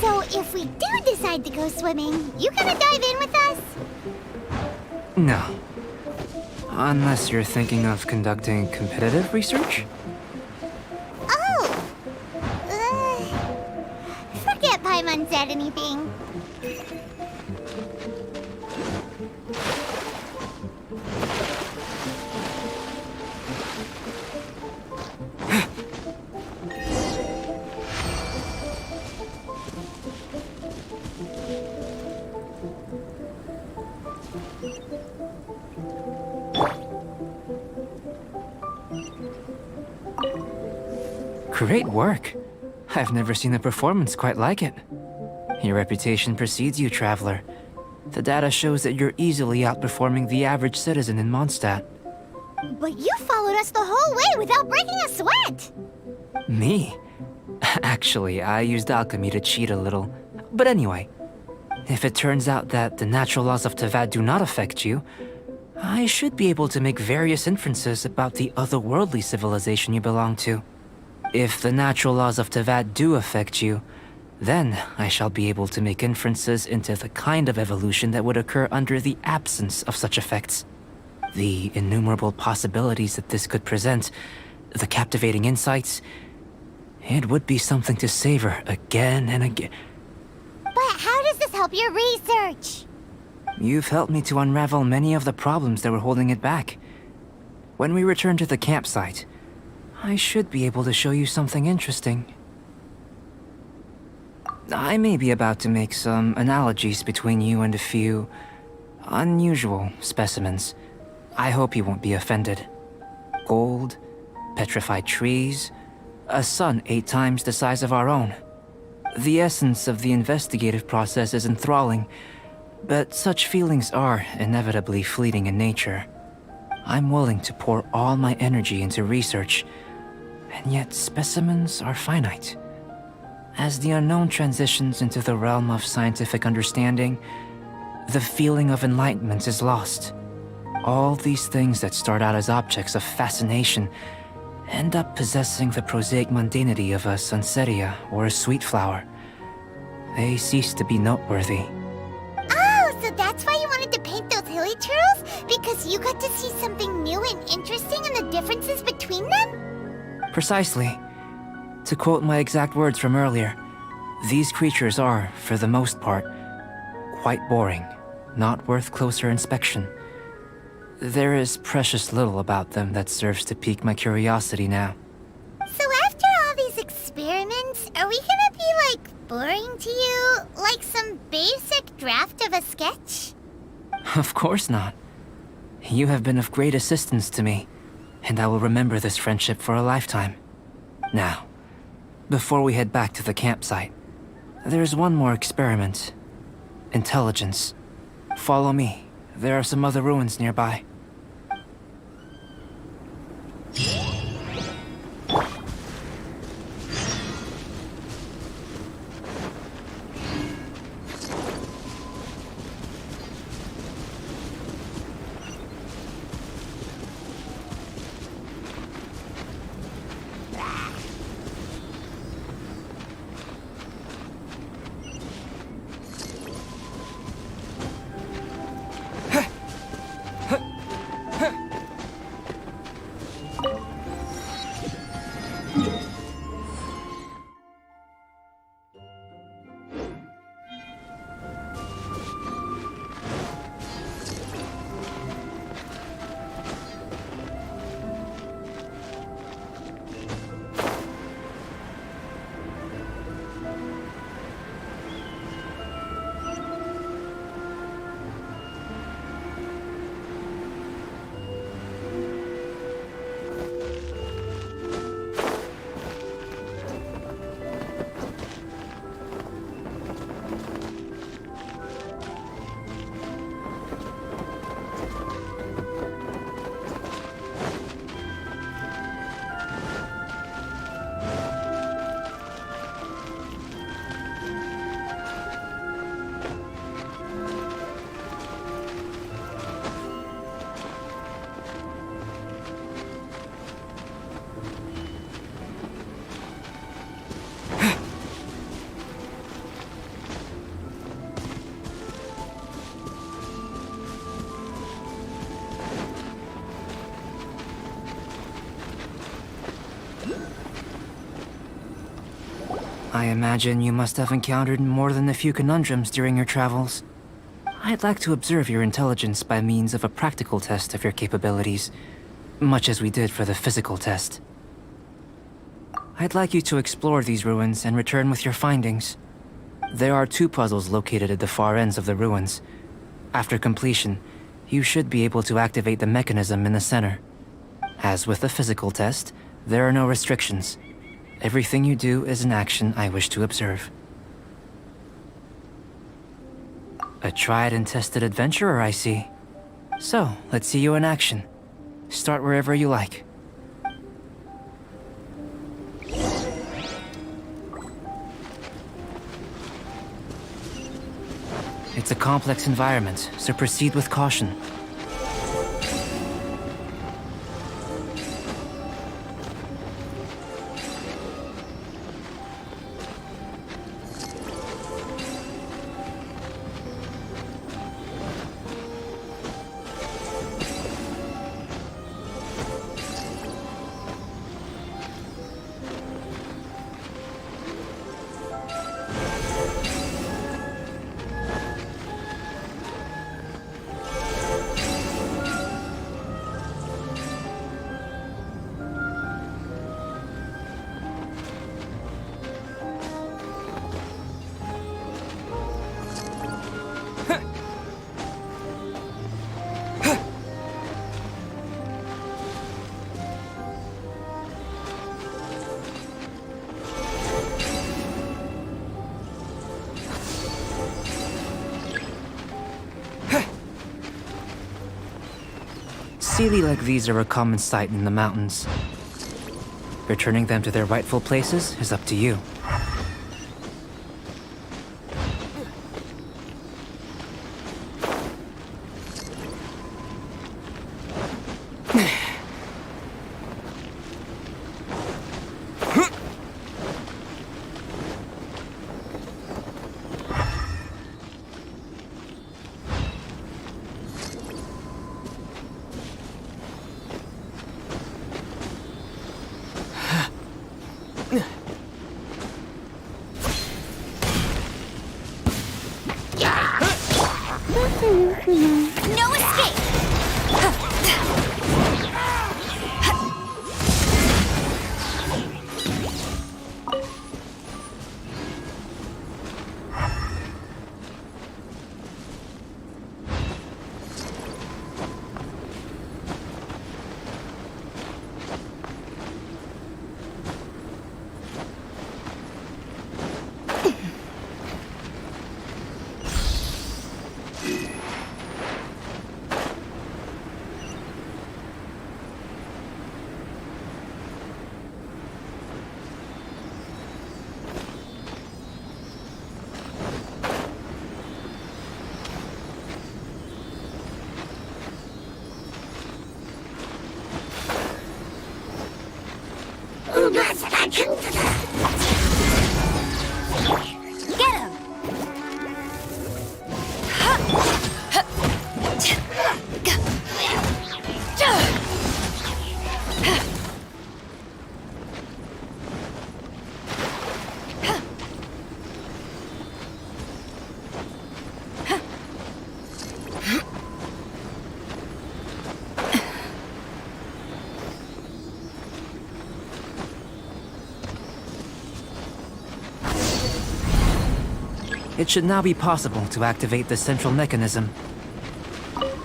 So if we do decide to go swimming, you gonna dive in with us? No. Unless you're thinking of conducting competitive research? Oh! Forget Paimon said anything. Great work. I've never seen a performance quite like it. Your reputation precedes you, Traveler. The data shows that you're easily outperforming the average citizen in Mondstadt. But you followed us the whole way without breaking a sweat! Me? Actually, I used alchemy to cheat a little. But anyway, if it turns out that the natural laws of Teyvat do not affect you, I should be able to make various inferences about the otherworldly civilization you belong to. If the natural laws of Teyvat do affect you, then I shall be able to make inferences into the kind of evolution that would occur under the absence of such effects. The innumerable possibilities that this could present, the captivating insights, it would be something to savor again and again. But how does this help your research? You've helped me to unravel many of the problems that were holding it back. When we return to the campsite, I should be able to show you something interesting. I may be about to make some analogies between you and a few unusual specimens. I hope you won't be offended. Gold, petrified trees, a sun 8 times the size of our own. The essence of the investigative process is enthralling, but such feelings are inevitably fleeting in nature. I'm willing to pour all my energy into research, and yet specimens are finite. As the unknown transitions into the realm of scientific understanding, the feeling of enlightenment is lost. All these things that start out as objects of fascination end up possessing the prosaic mundanity of a sunsetia or a sweet flower. They cease to be noteworthy. Oh, so that's why you wanted to paint those hilly turtles? Because you got to see something new and interesting in the differences between them? Precisely. To quote my exact words from earlier, these creatures are, for the most part, quite boring, not worth closer inspection. There is precious little about them that serves to pique my curiosity now. So after all these experiments, are we gonna be, like, boring to you? Like some basic draft of a sketch? Of course not. You have been of great assistance to me, and I will remember this friendship for a lifetime. Now, before we head back to the campsite, there's one more experiment. Intelligence. Follow me. There are some other ruins nearby. I imagine you must have encountered more than a few conundrums during your travels. I'd like to observe your intelligence by means of a practical test of your capabilities, much as we did for the physical test. I'd like you to explore these ruins and return with your findings. There are 2 puzzles located at the far ends of the ruins. After completion, you should be able to activate the mechanism in the center. As with the physical test, there are no restrictions. Everything you do is an action I wish to observe. A tried and tested adventurer, I see. So, let's see you in action. Start wherever you like. It's a complex environment, so proceed with caution. Sealy like these are a common sight in the mountains. Returning them to their rightful places is up to you. No escape! Get him! It should now be possible to activate the central mechanism.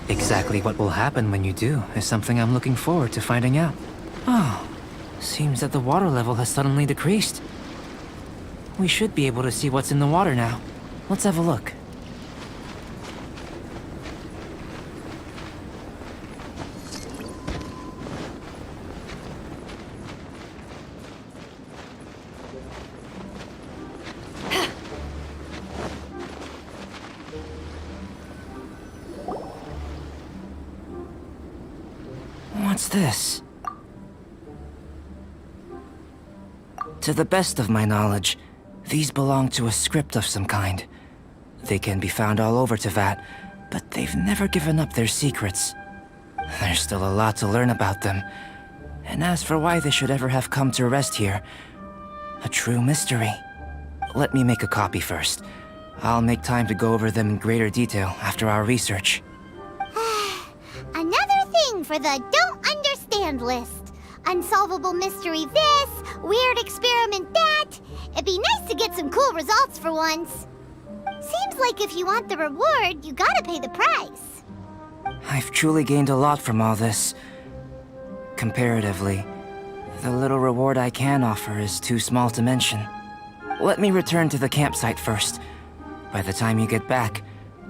Exactly what will happen when you do is something I'm looking forward to finding out. Oh, seems that the water level has suddenly decreased. We should be able to see what's in the water now. Let's have a look. What's this? To the best of my knowledge, these belong to a script of some kind. They can be found all over Teyvat, but they've never given up their secrets. There's still a lot to learn about them. And as for why they should ever have come to rest here, a true mystery. let me make a copy first. I'll make time to go over them in greater detail after our research. Another thing for the don't understand list. Unsolvable mystery this, weird experiment that. It'd be nice to get some cool results for once. Seems like if you want the reward, you gotta pay the price. I've truly gained a lot from all this. Comparatively, the little reward I can offer is too small to mention. Let me return to the campsite first. By the time you get back,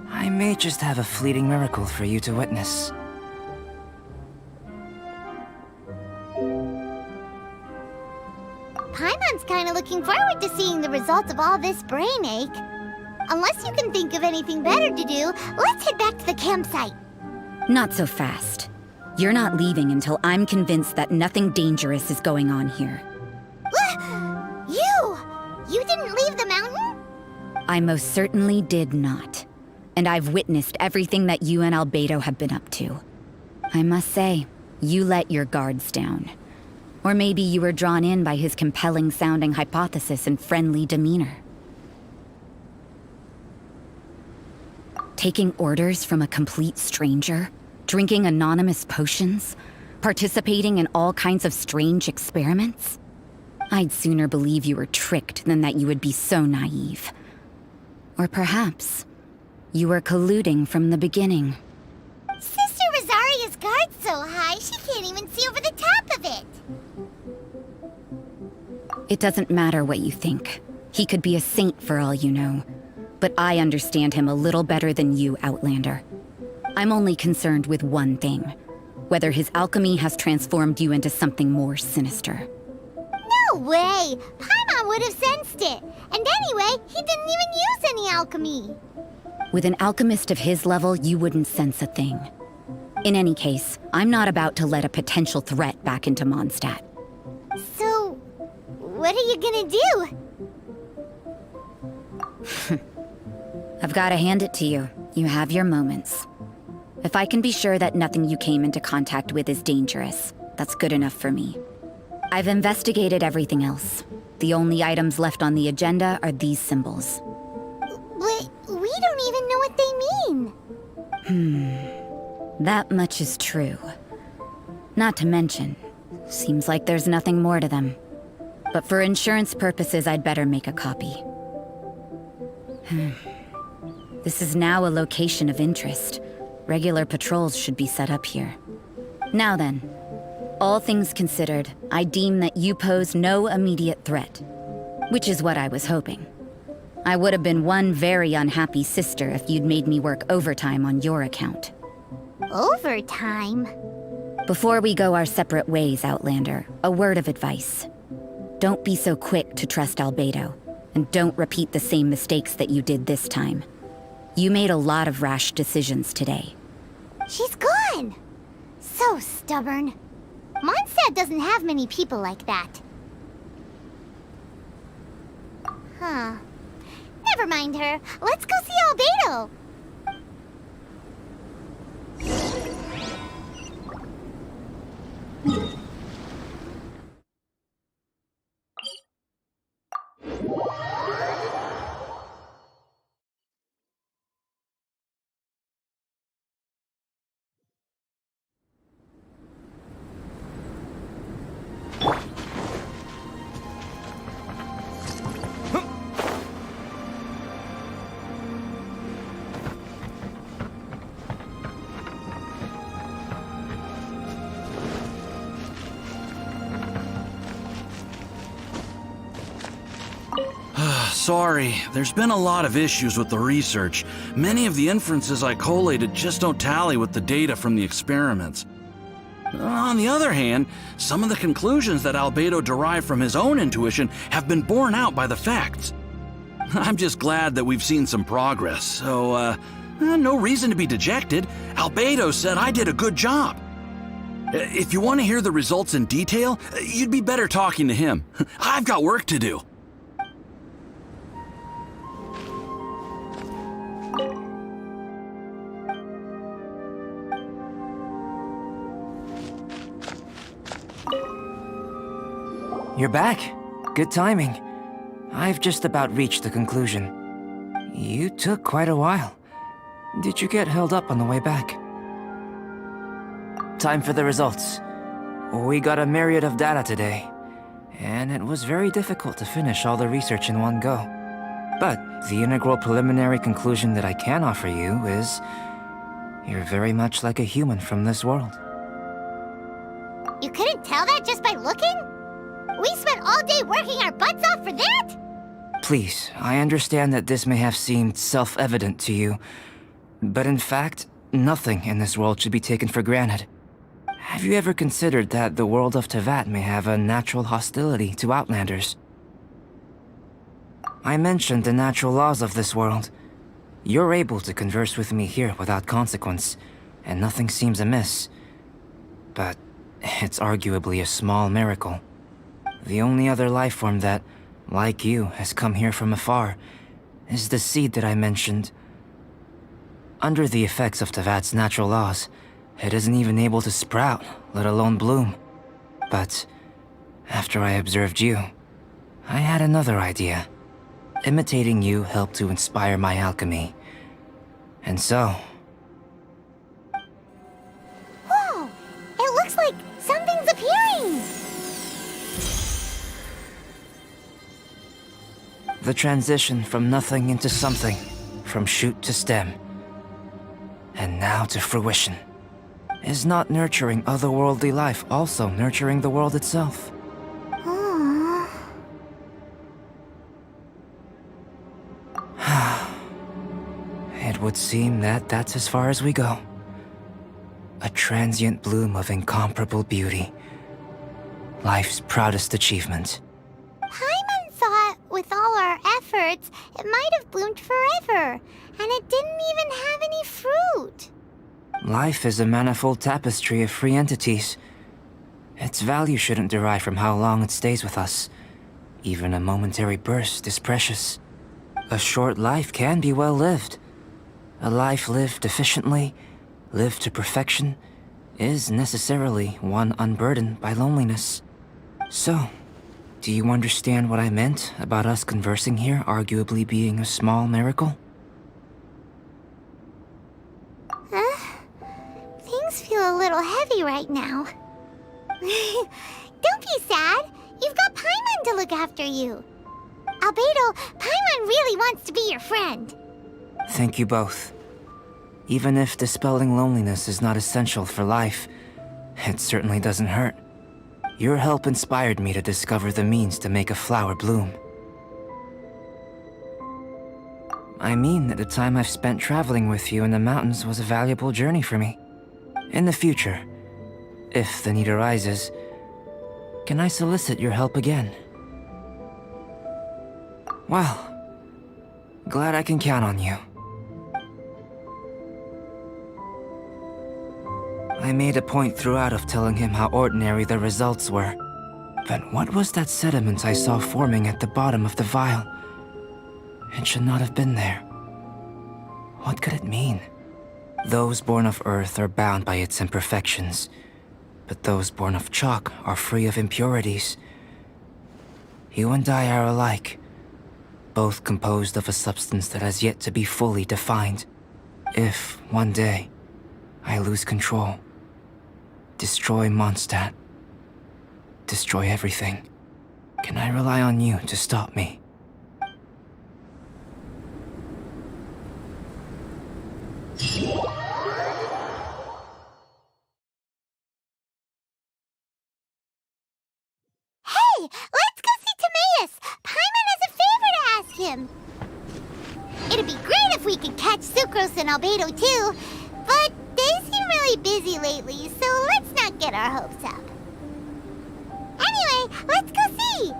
I may just have a fleeting miracle for you to witness. Paimon's kinda looking forward to seeing the results of all this brain ache. Unless you can think of anything better to do, let's head back to the campsite. Not so fast. You're not leaving until I'm convinced that nothing dangerous is going on here. You didn't leave the mountain? I most certainly did not. And I've witnessed everything that you and Albedo have been up to. I must say, you let your guards down. Or maybe you were drawn in by his compelling-sounding hypothesis and friendly demeanor. Taking orders from a complete stranger, drinking anonymous potions, participating in all kinds of strange experiments? I'd sooner believe you were tricked than that you would be so naive. Or perhaps, you were colluding from the beginning. Sister Rosaria's guard's so high, she can't even see over the top of it. It doesn't matter what you think. He could be a saint for all you know. But I understand him a little better than you, Outlander. I'm only concerned with one thing. Whether his alchemy has transformed you into something more sinister. No way! Paimon would have sensed it. And anyway, he didn't even use any alchemy. With an alchemist of his level, you wouldn't sense a thing. In any case, I'm not about to let a potential threat back into Mondstadt. So, what are you gonna do? I've got to hand it to you. You have your moments. If I can be sure that nothing you came into contact with is dangerous, that's good enough for me. I've investigated everything else. The only items left on the agenda are these symbols. But we don't even know what they mean. That much is true. Not to mention, seems like there's nothing more to them. But for insurance purposes, I'd better make a copy. This is now a location of interest. Regular patrols should be set up here. Now then, all things considered, I deem that you pose no immediate threat. Which is what I was hoping. I would have been one very unhappy sister if you'd made me work overtime on your account. Overtime? Before we go our separate ways, Outlander, a word of advice. Don't be so quick to trust Albedo, and don't repeat the same mistakes that you did this time. You made a lot of rash decisions today. She's gone! So stubborn. Mondstadt doesn't have many people like that. Huh. Never mind her. Let's go see Albedo. Sorry, there's been a lot of issues with the research. Many of the inferences I collated just don't tally with the data from the experiments. On the other hand, some of the conclusions that Albedo derived from his own intuition have been borne out by the facts. I'm just glad that we've seen some progress, so, no reason to be dejected. Albedo said I did a good job. If you want to hear the results in detail, you'd be better talking to him. I've got work to do. You're back. Good timing. I've just about reached the conclusion. You took quite a while. Did you get held up on the way back? Time for the results. We got a myriad of data today, and it was very difficult to finish all the research in one go. But the integral preliminary conclusion that I can offer you is you're very much like a human from this world. You couldn't tell that just by looking? We spent all day working our butts off for that? Please, I understand that this may have seemed self-evident to you, but in fact, nothing in this world should be taken for granted. Have you ever considered that the world of Tevat may have a natural hostility to Outlanders? I mentioned the natural laws of this world. You're able to converse with me here without consequence, and nothing seems amiss. But it's arguably a small miracle. The only other life form that, like you, has come here from afar is the seed that I mentioned. Under the effects of Tevat's natural laws, it isn't even able to sprout, let alone bloom. But after I observed you, I had another idea. Imitating you helped to inspire my alchemy. And so... Whoa! It looks like something's appearing! The transition from nothing into something, from shoot to stem, and now to fruition. Is not nurturing otherworldly life also nurturing the world itself? Aww. It would seem that that's as far as we go. A transient bloom of incomparable beauty. Life's proudest achievement. Paimon thought, with all our efforts, it might have bloomed forever, and it didn't even have any fruit. Life is a manifold tapestry of free entities. Its value shouldn't derive from how long it stays with us. Even a momentary burst is precious. A short life can be well lived. A life lived efficiently, lived to perfection, is necessarily one unburdened by loneliness. So, do you understand what I meant about us conversing here arguably being a small miracle? Things feel a little heavy right now. Don't be sad. You've got Paimon to look after you. Albedo, Paimon really wants to be your friend. Thank you both. Even if dispelling loneliness is not essential for life, it certainly doesn't hurt. Your help inspired me to discover the means to make a flower bloom. I mean that the time I've spent traveling with you in the mountains was a valuable journey for me. In the future, if the need arises, can I solicit your help again? Well, glad I can count on you. I made a point throughout of telling him how ordinary the results were. But what was that sediment I saw forming at the bottom of the vial? It should not have been there. What could it mean? Those born of Earth are bound by its imperfections, but those born of chalk are free of impurities. You and I are alike, both composed of a substance that has yet to be fully defined. If, one day, I lose control, destroy Mondstadt, destroy everything, can I rely on you to stop me? Hey, let's go see Timaeus. Paimon has a favor to ask him. It'd be great if we could catch Sucrose and Albedo too, but they seem really busy lately, so let's not get our hopes up. Anyway, let's go see.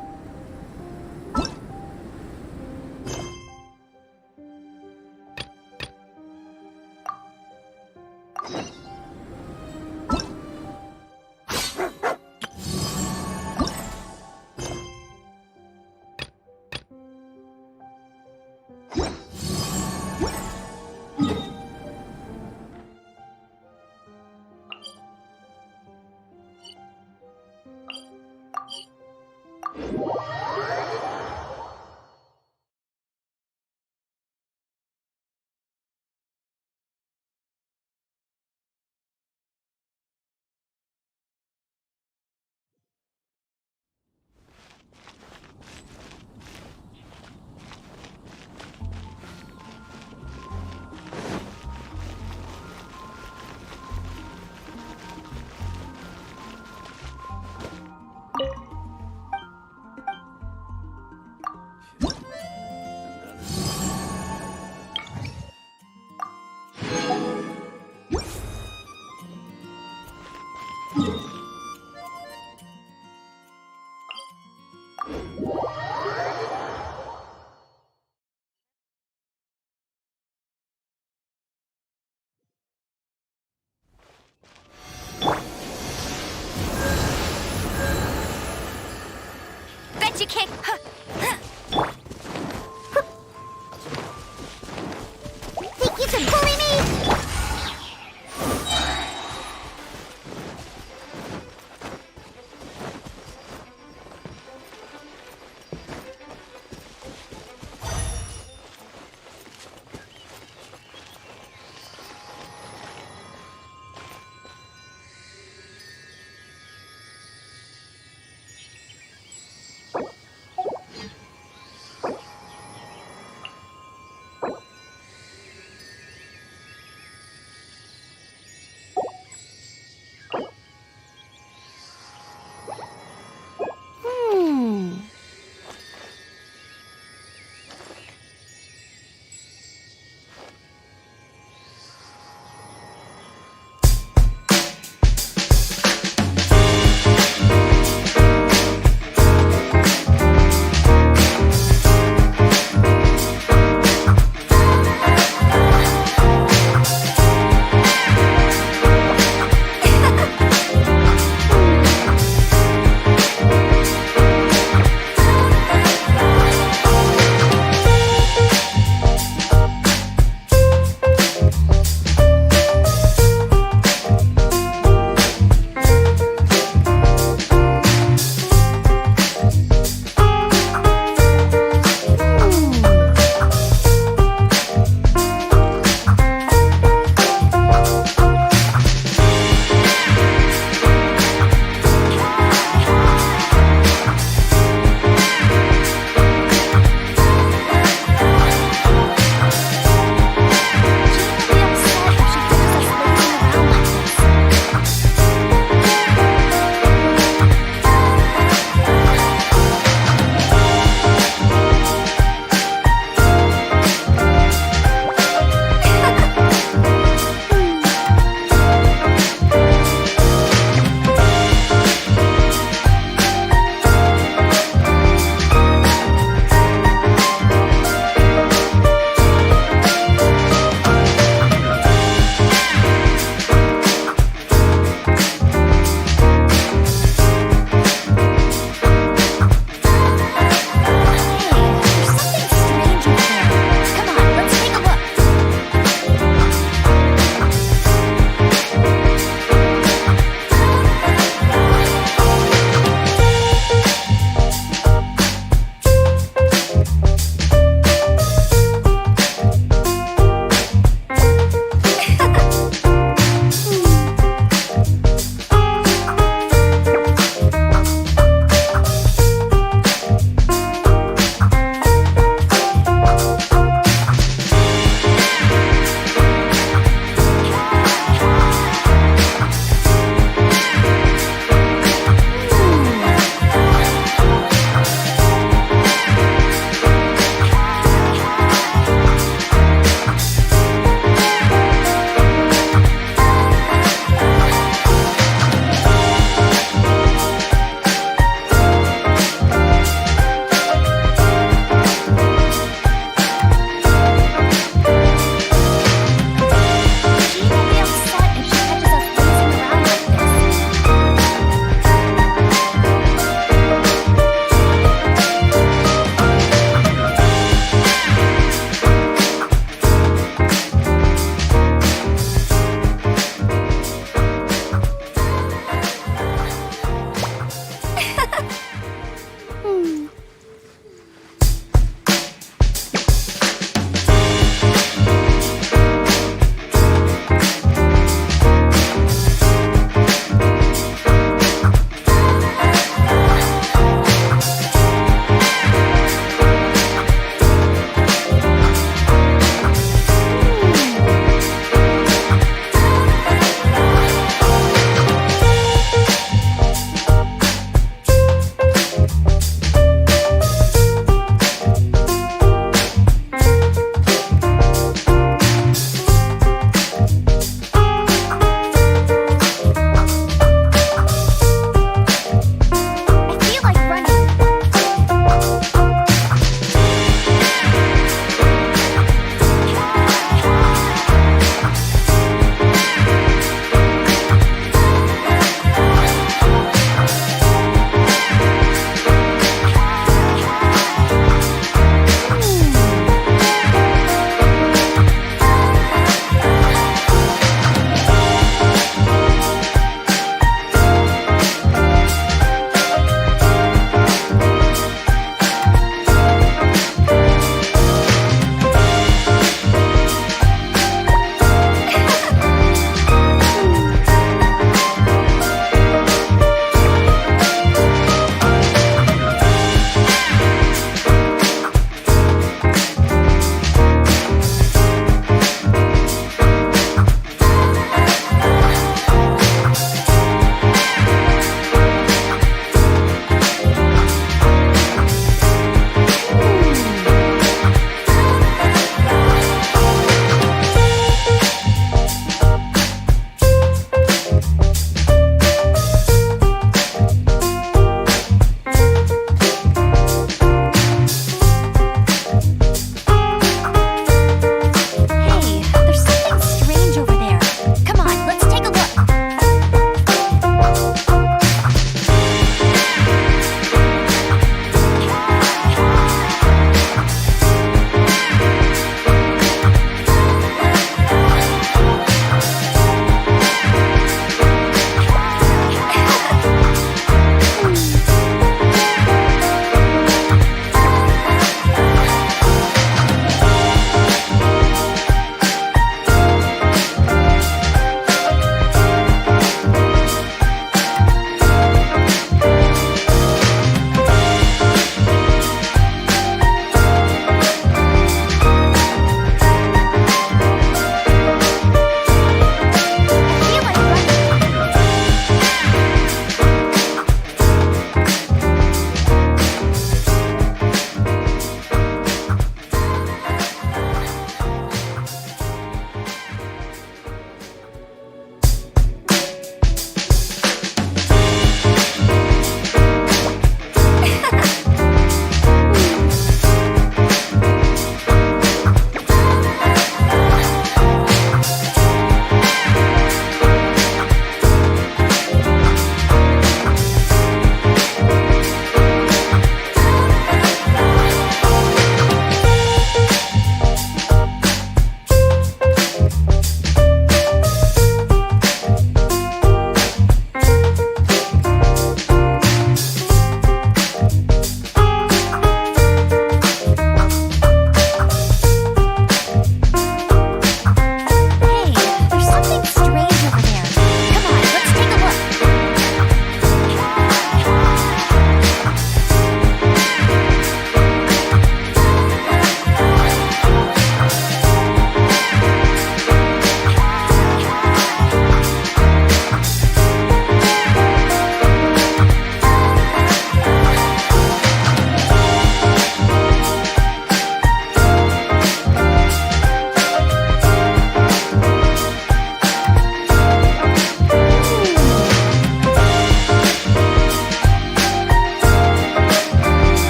Magic kick! Think you can bully me?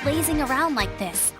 lazing around like this.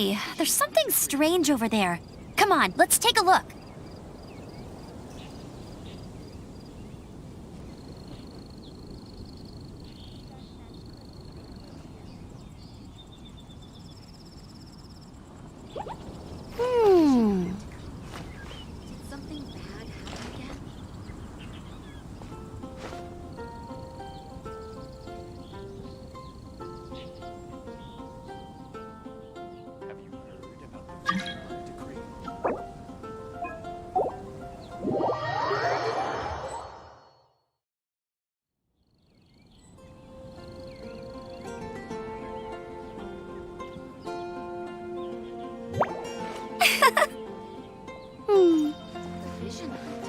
Hey, there's something strange over there. Come on, let's take a look. Something bad happen again? Vision hunt.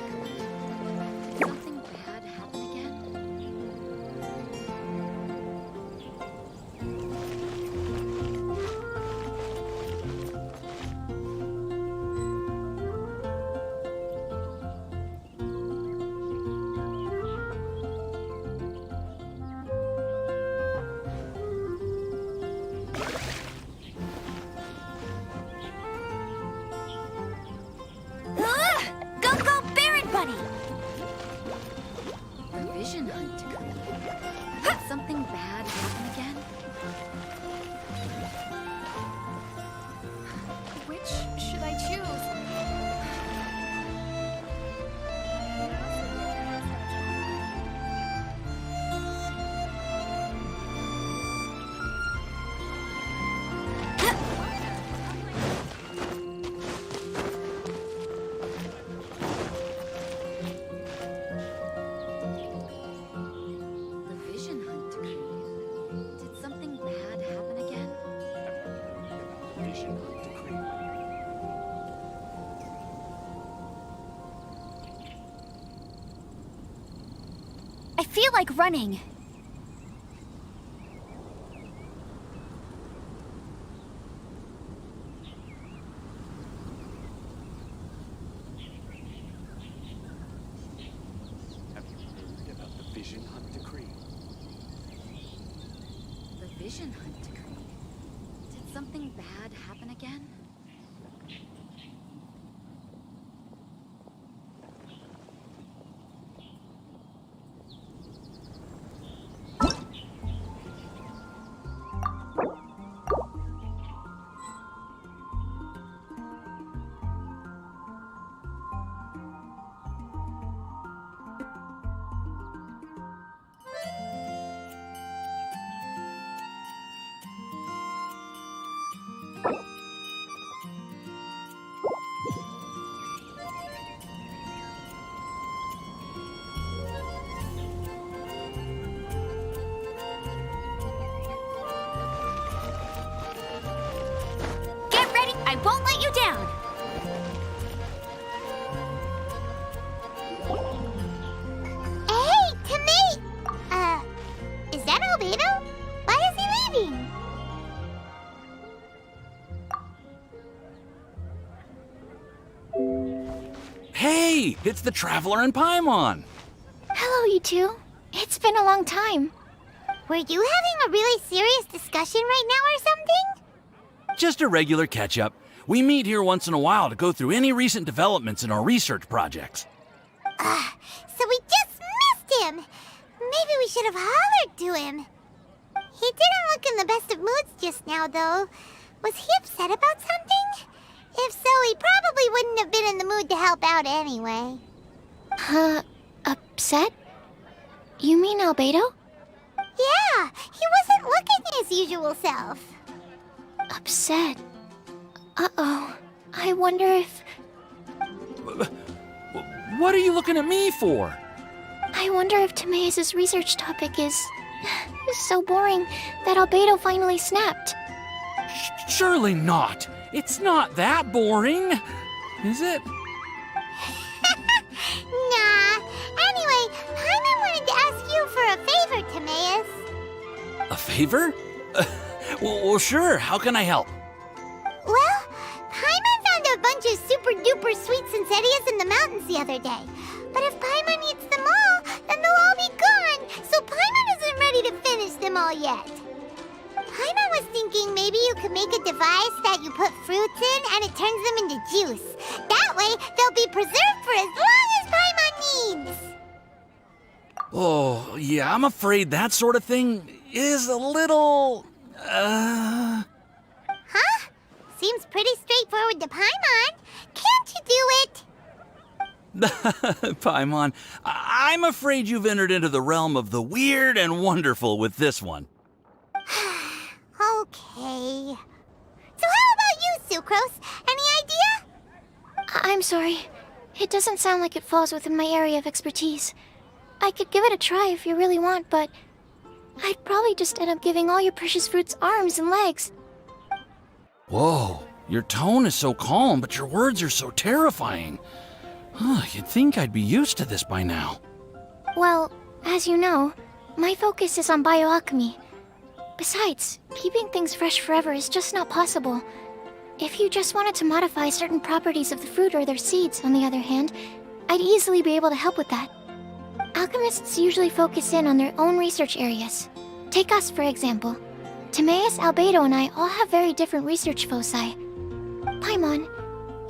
Did something bad happen again? Go, go, Baron Bunny! The vision hunt decree. Did something bad happen again? Which should I choose? The vision hunt decree. Did something bad happen again? I feel like running. Have you heard about the Vision Hunt Decree? The vision hunt decree. Did something bad happen again? Get ready! I won't let you down! Hey, Timmy! Is that Albedo? Why is he leaving? Hey, it's the Traveler and Paimon. Hello, you two. It's been a long time. Were you having a really serious discussion right now or something? Just a regular catch-up. We meet here once in a while to go through any recent developments in our research projects. So we just missed him! Maybe we should have hollered to him. He didn't look in the best of moods just now, though. Was he upset about something? If so, he probably wouldn't have been in the mood to help out anyway. Upset? You mean Albedo? Yeah, he wasn't looking his usual self. Upset. Uh-oh. I wonder if... What are you looking at me for? I wonder if Timaeus' research topic is so boring that Albedo finally snapped. Surely not. It's not that boring, is it? Nah. Anyway, Paimon wanted to ask you for a favor, Timaeus. A favor? Well, sure. How can I help? Well, Paimon found a bunch of super-duper sweet Sincerias in the mountains the other day. But if Paimon eats them all, then they'll all be gone, so Paimon isn't ready to finish them all yet. Paimon was thinking maybe you could make a device that you put fruits in and it turns them into juice. That way, they'll be preserved for as long as Paimon needs. Oh, yeah, I'm afraid that sort of thing is a little... Huh? Seems pretty straightforward to Paimon. Can't you do it? Paimon, I'm afraid you've entered into the realm of the weird and wonderful with this one. Okay. So how about you, Sucrose? Any idea? I'm sorry. It doesn't sound like it falls within my area of expertise. I could give it a try if you really want, but I'd probably just end up giving all your precious fruits arms and legs. Whoa, your tone is so calm, but your words are so terrifying. You'd think I'd be used to this by now. Well, as you know, my focus is on bioalchemy. Besides, keeping things fresh forever is just not possible. If you just wanted to modify certain properties of the fruit or their seeds, on the other hand, I'd easily be able to help with that. Alchemists usually focus in on their own research areas. Take us, for example. Timaeus, Albedo, and I all have very different research foci. Paimon,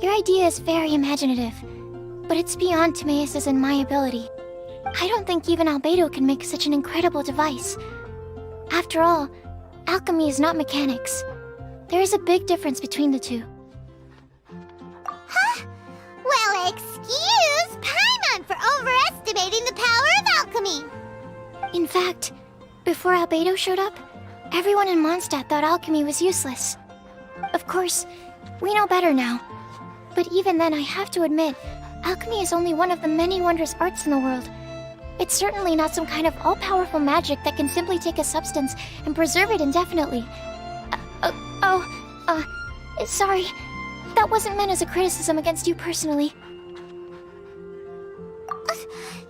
your idea is very imaginative, but it's beyond Timaeus' and my ability. I don't think even Albedo can make such an incredible device. After all, alchemy is not mechanics. There is a big difference between the two. Huh? Well, excuse Paimon for overestimating the power of alchemy. In fact, before Albedo showed up, everyone in Mondstadt thought alchemy was useless. Of course, we know better now. But even then, I have to admit, alchemy is only one of the many wondrous arts in the world. It's certainly not some kind of all-powerful magic that can simply take a substance and preserve it indefinitely. Sorry. That wasn't meant as a criticism against you personally.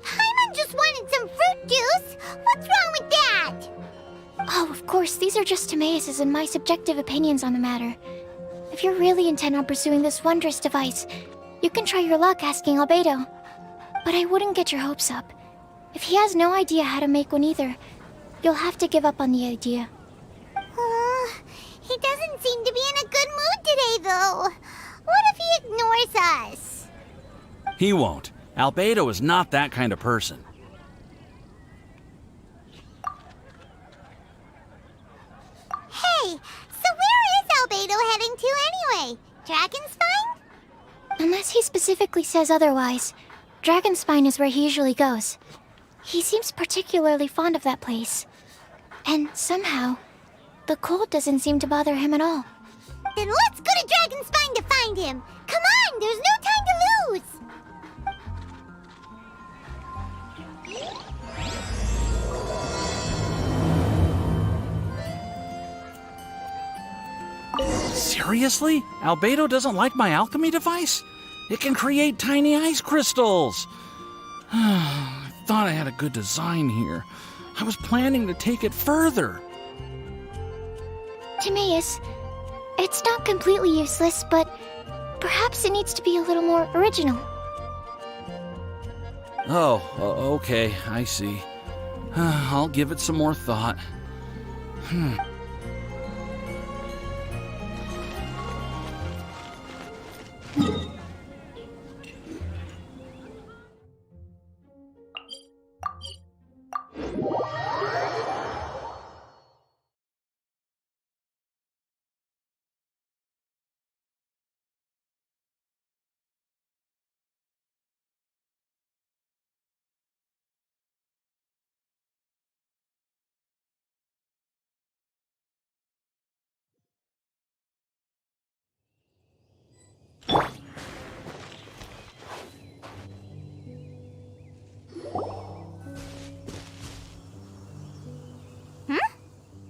Paimon just wanted some fruit juice. What's wrong with that? Oh, of course, these are just Timaeus' and my subjective opinions on the matter. If you're really intent on pursuing this wondrous device, you can try your luck asking Albedo. But I wouldn't get your hopes up. If he has no idea how to make one either, you'll have to give up on the idea. He doesn't seem to be in a good mood today, though. What if he ignores us? He won't. Albedo is not that kind of person. Hey, so where is Albedo heading to anyway? Dragonspine? Unless he specifically says otherwise, Dragonspine is where he usually goes. He seems particularly fond of that place. And somehow, the cold doesn't seem to bother him at all. Then let's go to Dragonspine to find him. Come on, there's no time to lose. Seriously? Albedo doesn't like my alchemy device? It can create tiny ice crystals. I thought I had a good design here. I was planning to take it further. Timaeus, it's not completely useless, but perhaps it needs to be a little more original. Oh, okay, I see. I'll give it some more thought.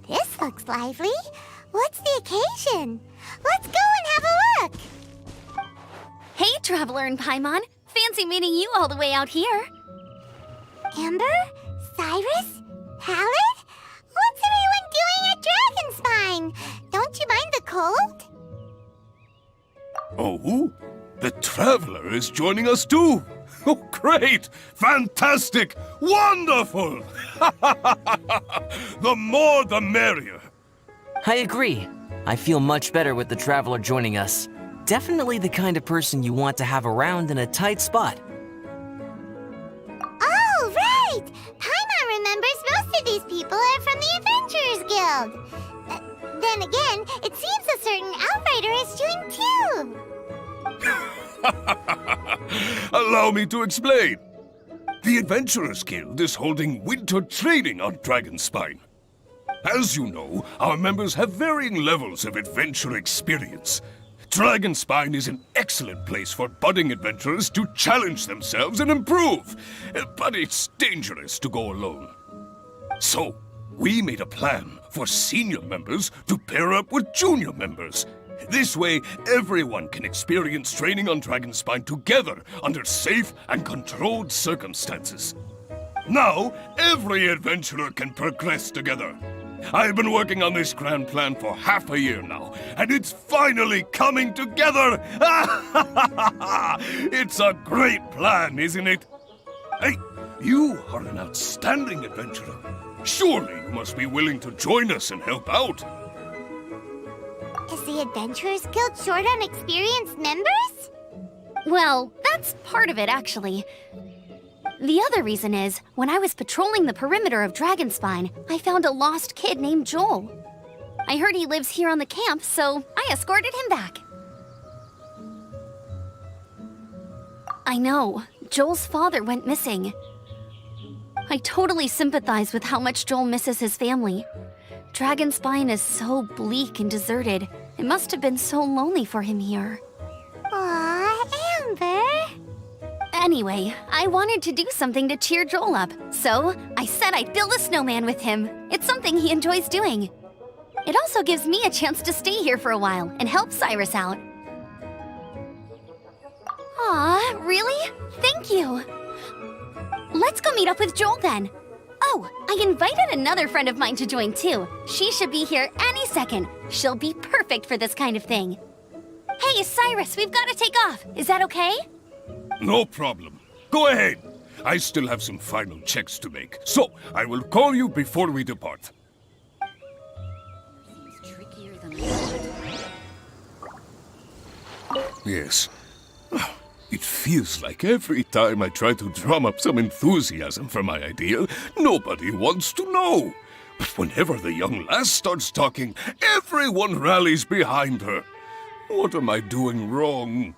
This looks lively. What's the occasion? Let's go and have a look. Hey, Traveler and Paimon. Fancy meeting you all the way out here. Amber? Cyrus? Pallet? What's everyone doing at Dragonspine? Don't you mind the cold? Oh, the Traveler is joining us too. Oh, great! Fantastic! Wonderful! The more the merrier. I agree. I feel much better with the Traveler joining us. Definitely the kind of person you want to have around in a tight spot. Oh, right! Paimon remembers most of these people are from the Adventurers Guild. Then again, it seems a certain outrider is doing too. Allow me to explain. The Adventurers Guild is holding winter training on Dragonspine. As you know, our members have varying levels of adventure experience. Dragonspine is an excellent place for budding adventurers to challenge themselves and improve, but it's dangerous to go alone. So, we made a plan for senior members to pair up with junior members. This way, everyone can experience training on Dragonspine together under safe and controlled circumstances. Now, every adventurer can progress together. I've been working on this grand plan for half a year now, and it's finally coming together! It's a great plan, isn't it? Hey, you are an outstanding adventurer. Surely you must be willing to join us and help out. Is the Adventurers Guild short on experienced members? Well, that's part of it, actually. The other reason is, when I was patrolling the perimeter of Dragonspine, I found a lost kid named Joel. I heard he lives here on the camp, so I escorted him back. I know, Joel's father went missing. I totally sympathize with how much Joel misses his family. Dragonspine is so bleak and deserted. It must have been so lonely for him here. Aw, Amber. Anyway, I wanted to do something to cheer Joel up, so I said I'd build a snowman with him. It's something he enjoys doing. It also gives me a chance to stay here for a while and help Cyrus out. Aw, really? Thank you. Let's go meet up with Joel then. Oh, I invited another friend of mine to join too. She should be here any second. She'll be perfect for this kind of thing. Hey, Cyrus, we've got to take off. Is that okay? No problem. Go ahead. I still have some final checks to make, so I will call you before we depart. Seems trickier than I thought. Yes. It feels like every time I try to drum up some enthusiasm for my idea, nobody wants to know. But whenever the young lass starts talking, everyone rallies behind her. What am I doing wrong?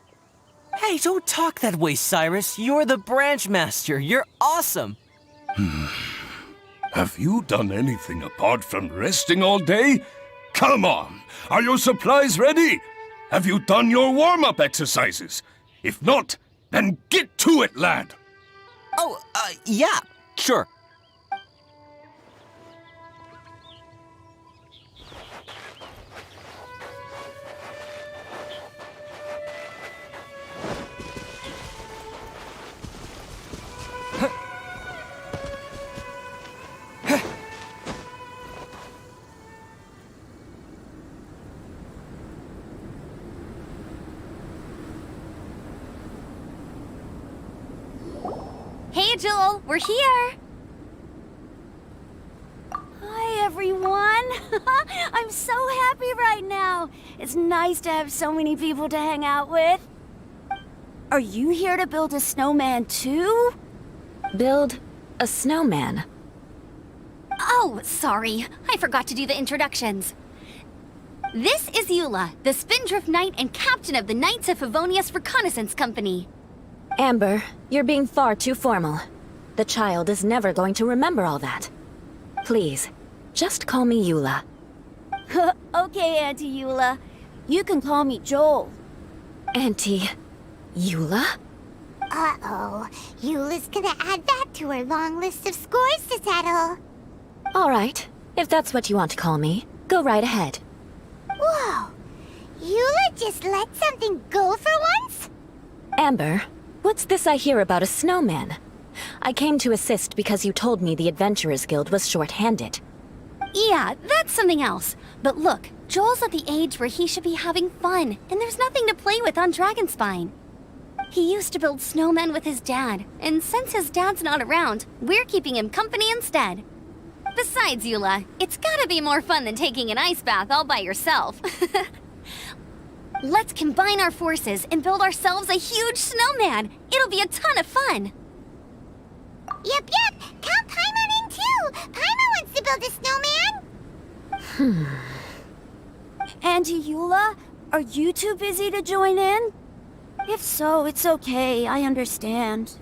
Hey, don't talk that way, Cyrus. You're the branch master. You're awesome. Have you done anything apart from resting all day? Come on! Are your supplies ready? Have you done your warm-up exercises? If not, then get to it, lad! Oh, yeah, sure. Hey, Joel, we're here. Hi, everyone. I'm so happy right now. It's nice to have so many people to hang out with. Are you here to build a snowman too? Build a snowman? Oh, sorry. I forgot to do the introductions. This is Eula, the Spindrift Knight and captain of the Knights of Favonius Reconnaissance Company. Amber, you're being far too formal. The child is never going to remember all that. Please, just call me Eula. Okay, Auntie Eula. You can call me Joel. Auntie Eula? Uh-oh. Eula's gonna add that to her long list of scores to settle. All right, if that's what you want to call me, go right ahead. Whoa! Eula just let something go for once? Amber, what's this I hear about a snowman? I came to assist because you told me the Adventurers Guild was short-handed. Yeah, that's something else. But look, Joel's at the age where he should be having fun, and there's nothing to play with on Dragonspine. He used to build snowmen with his dad, and since his dad's not around, we're keeping him company instead. Besides, Eula, it's gotta be more fun than taking an ice bath all by yourself. Let's combine our forces and build ourselves a huge snowman. It'll be a ton of fun. Yep. Count Paimon in too. Paimon wants to build a snowman. Auntie Eula, are you too busy to join in? If so, it's okay. I understand.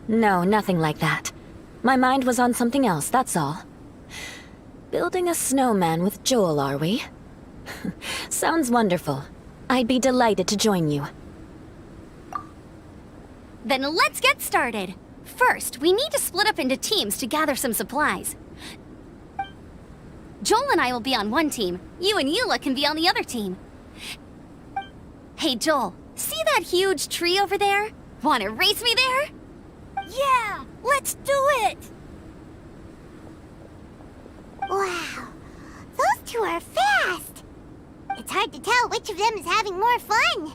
No, nothing like that. My mind was on something else, that's all. Building a snowman with Joel, are we? Sounds wonderful. I'd be delighted to join you. Then let's get started. First, we need to split up into teams to gather some supplies. Joel and I will be on one team. You and Eula can be on the other team. Hey, Joel, see that huge tree over there? Wanna race me there? Yeah, let's do it! Wow, those two are fast. It's hard to tell which of them is having more fun.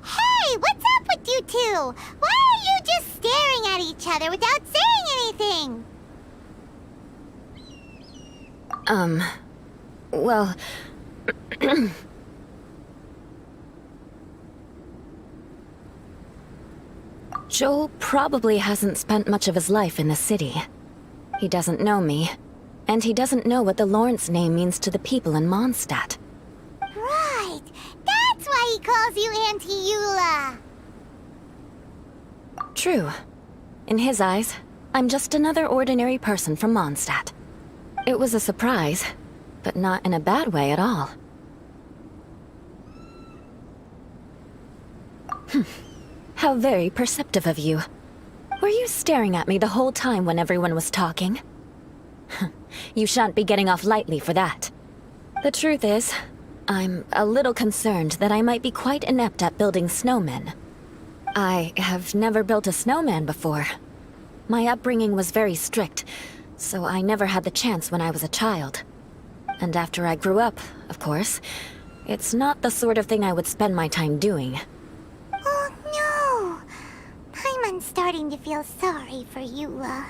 Hey, what's up with you two? Why are you just staring at each other without saying anything? Well... Joel probably hasn't spent much of his life in the city. He doesn't know me, and he doesn't know what the Lawrence name means to the people in Mondstadt. Right, that's why he calls you Auntie Eula. True. In his eyes, I'm just another ordinary person from Mondstadt. It was a surprise, but not in a bad way at all. How very perceptive of you. Were you staring at me the whole time when everyone was talking? You shan't be getting off lightly for that. The truth is, I'm a little concerned that I might be quite inept at building snowmen. I have never built a snowman before. My upbringing was very strict, so I never had the chance when I was a child. And after I grew up, of course, it's not the sort of thing I would spend my time doing. Oh no! Paimon's starting to feel sorry for Eula.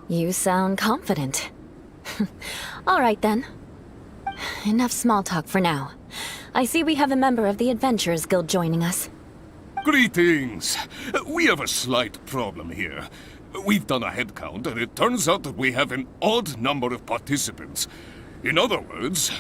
You sound confident. All right then. Enough small talk for now. I see we have a member of the Adventurers Guild joining us. Greetings. We have a slight problem here. We've done a head count, and it turns out that we have an odd number of participants. In other words,